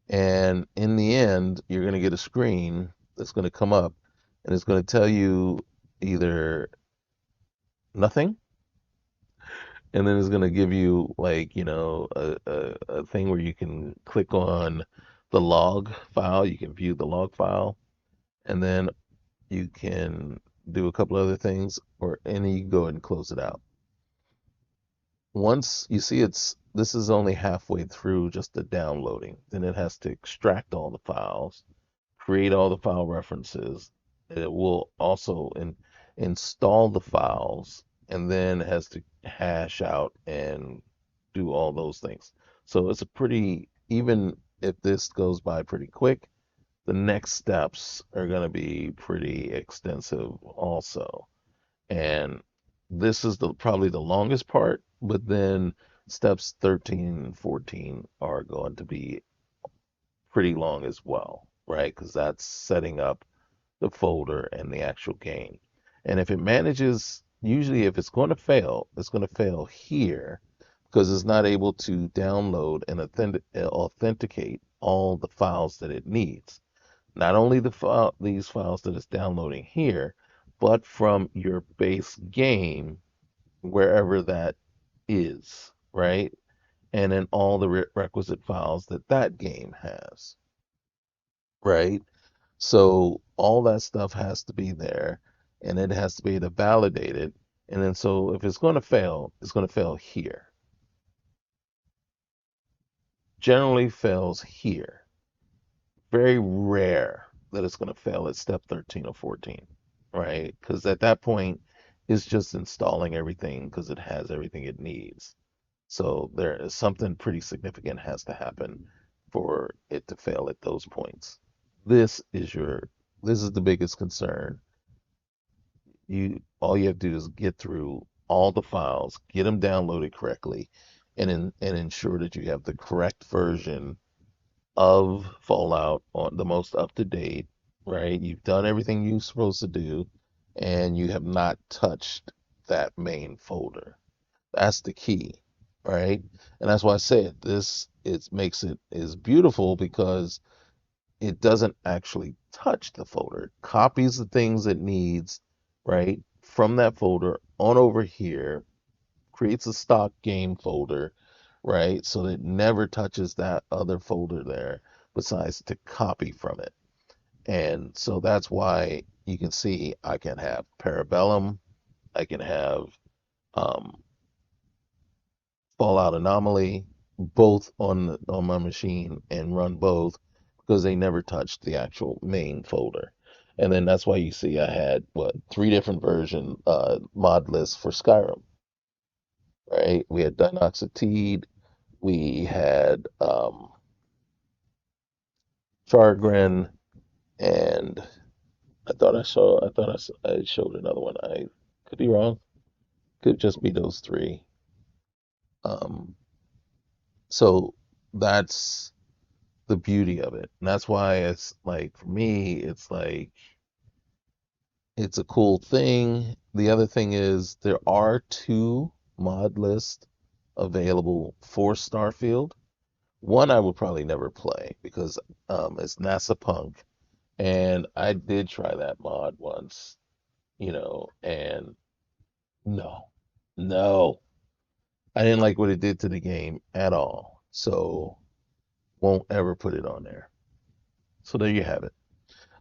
and in the end, you're gonna get a screen that's gonna come up, and it's gonna tell you either nothing, and then it's gonna give you like a thing where you can click on the log file, you can view the log file, and then you can do a couple other things, and then you can go ahead and close it out. Once you see this is only halfway through just the downloading, then it has to extract all the files, create all the file references. It will also install the files, and then has to hash out and do all those things. So it's a pretty, even if this goes by pretty quick, the next steps are going to be pretty extensive also. And this is probably the longest part, but then steps 13 and 14 are going to be pretty long as well, right? Because that's setting up the folder and the actual game. And if it manages, usually if it's going to fail, it's going to fail here because it's not able to download and authenticate all the files that it needs. Not only these files that it's downloading here, but from your base game, wherever that is, right? And then all the requisite files that that game has, right? So all that stuff has to be there, and it has to be to validate it. And then so if it's going to fail, it's going to fail here. Generally fails here. Very rare that it's going to fail at step 13 or 14, right? Because at that point, it's just installing everything because it has everything it needs. So there is something pretty significant has to happen for it to fail at those points. This is the biggest concern. All you have to do is get through all the files, get them downloaded correctly, and ensure that you have the correct version of Fallout on the most up to date, right? You've done everything you're supposed to do, and you have not touched that main folder. That's the key, right? And that's why I said this. It makes it is beautiful because it doesn't actually touch the folder. It copies the things it needs, right, from that folder on over here, creates a stock game folder, right, so that it never touches that other folder there besides to copy from it. And so that's why you can see I can have Parabellum, I can have um, Fallout Anomaly, both on my machine and run both because they never touched the actual main folder. And then that's why you see I had what 3 different version mod lists for Skyrim, right? We had Dinoxatide, We had Chargren, and I showed another one. I could be wrong. Could just be those three. Um, so that's the beauty of it. And that's why it's like, for me, it's like, it's a cool thing. The other thing is there are two mod lists available for Starfield. One I would probably never play because it's NASA Punk, and I did try that mod once, and no, no, I didn't like what it did to the game at all. So won't ever put it on there. So there you have it.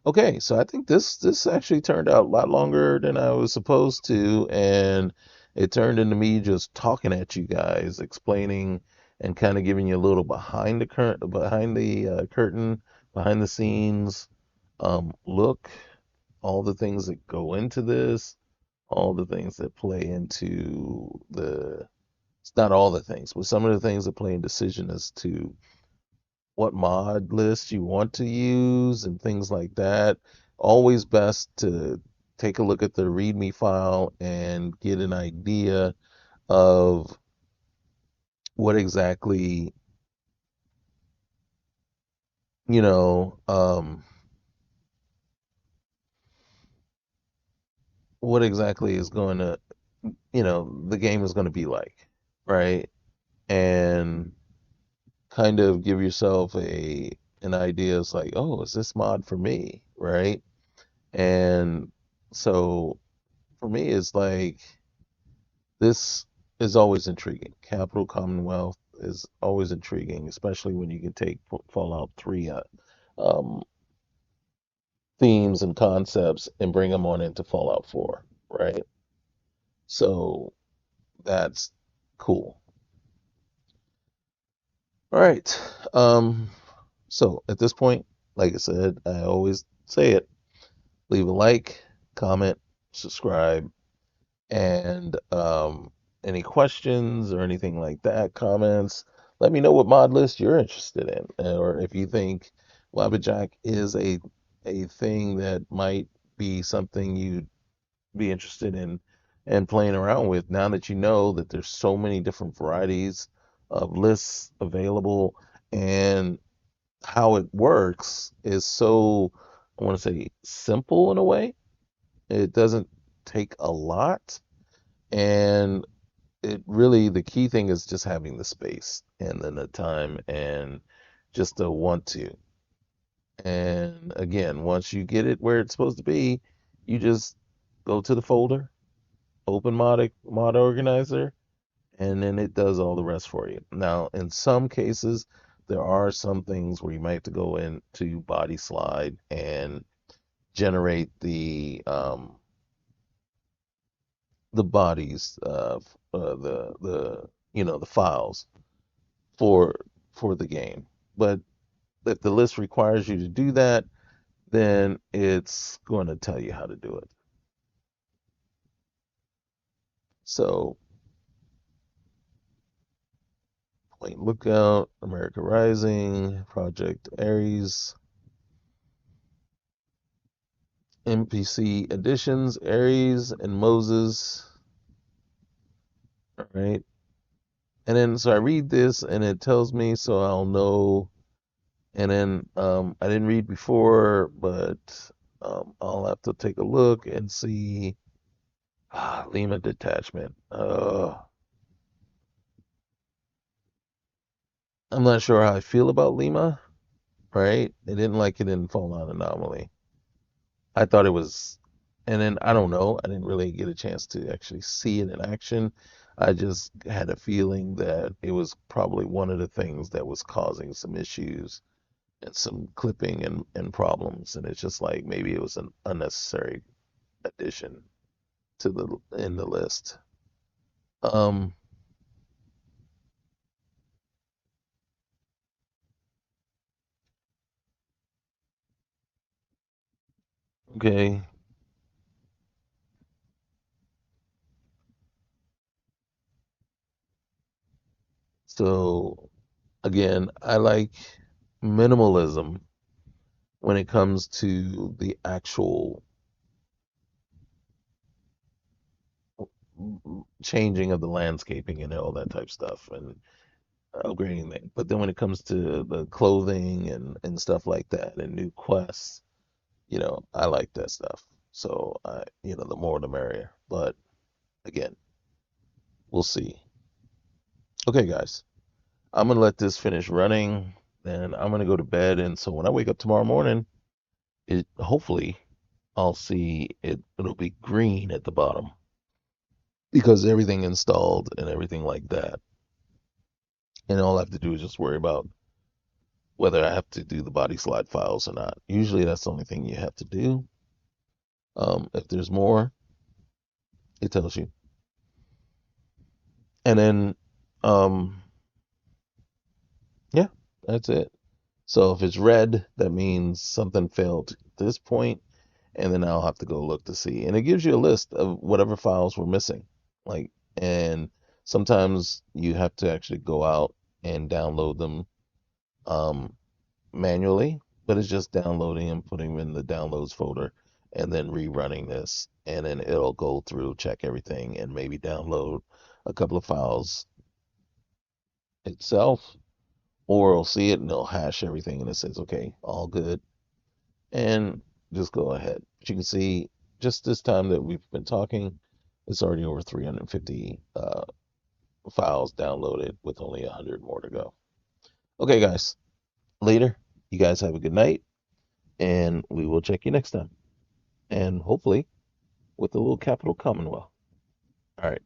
Okay, so I think this actually turned out a lot longer than I was supposed to, and it turned into me just talking at you guys, explaining and kind of giving you a little curtain, behind the scenes look, all the things that go into this, all the things that play into it's not all the things, but some of the things that play in decision as to what mod list you want to use and things like that. Always best to take a look at the README file and get an idea of what exactly, you know, um, what exactly is going to, the game is going to be like, right? And kind of give yourself an idea. It's like, oh, is this mod for me, right? And so for me, it's like, this is always intriguing. Capital Commonwealth is always intriguing, especially when you can take Fallout 3 um, themes and concepts and bring them on into Fallout 4, right? So that's cool. All right. So at this point, like I said, I always say it, leave a like, comment, subscribe, and any questions or anything like that, comments, let me know what mod list you're interested in, or if you think Wabbajack is a thing that might be something you'd be interested in and playing around with. Now that you know that there's so many different varieties of lists available, and how it works is so, I want to say, simple in a way. It doesn't take a lot, and it really, the key thing is just having the space and then the time and just the want to. And again, once you get it where it's supposed to be, you just go to the folder, open mod organizer, and then it does all the rest for you. Now, in some cases, there are some things where you might have to go into body slide and generate the bodies of the files for the game. But if the list requires you to do that, then it's going to tell you how to do it. So, Point Lookout, America Rising, Project Ares, NPC additions, Ares and Moses. All right. And then so I read this and it tells me, so I'll know. And then I didn't read before, but I'll have to take a look and see. Lima detachment. I'm not sure how I feel about Lima, right? I didn't like it in Fallout Anomaly. I thought it was, and then I don't know. I didn't really get a chance to actually see it in action. I just had a feeling that it was probably one of the things that was causing some issues and some clipping and problems. And it's just like maybe it was an unnecessary addition to the list. Um, okay. So again, I like minimalism when it comes to the actual changing of the landscaping and all that type stuff and upgrading things. But then when it comes to the clothing and stuff like that and new quests, I like that stuff. So the more the merrier. But again, we'll see. Okay, guys, I'm gonna let this finish running, and I'm gonna go to bed. And so when I wake up tomorrow morning, hopefully I'll see it'll be green at the bottom because everything installed and everything like that. And all I have to do is just worry about whether I have to do the body slide files or not. Usually that's the only thing you have to do. If there's more, it tells you. And then, yeah, that's it. So if it's red, that means something failed at this point, and then I'll have to go look to see. And it gives you a list of whatever files were missing. And sometimes you have to actually go out and download them um, manually, but it's just downloading and putting them in the downloads folder and then rerunning this. And then it'll go through, check everything, and maybe download a couple of files itself, or it'll see it and it'll hash everything and it says, okay, all good. And just go ahead. But you can see just this time that we've been talking, it's already over 350 files downloaded with only 100 more to go. Okay, guys, later. You guys have a good night, and we will check you next time. And hopefully with a little capital Commonwealth. All right.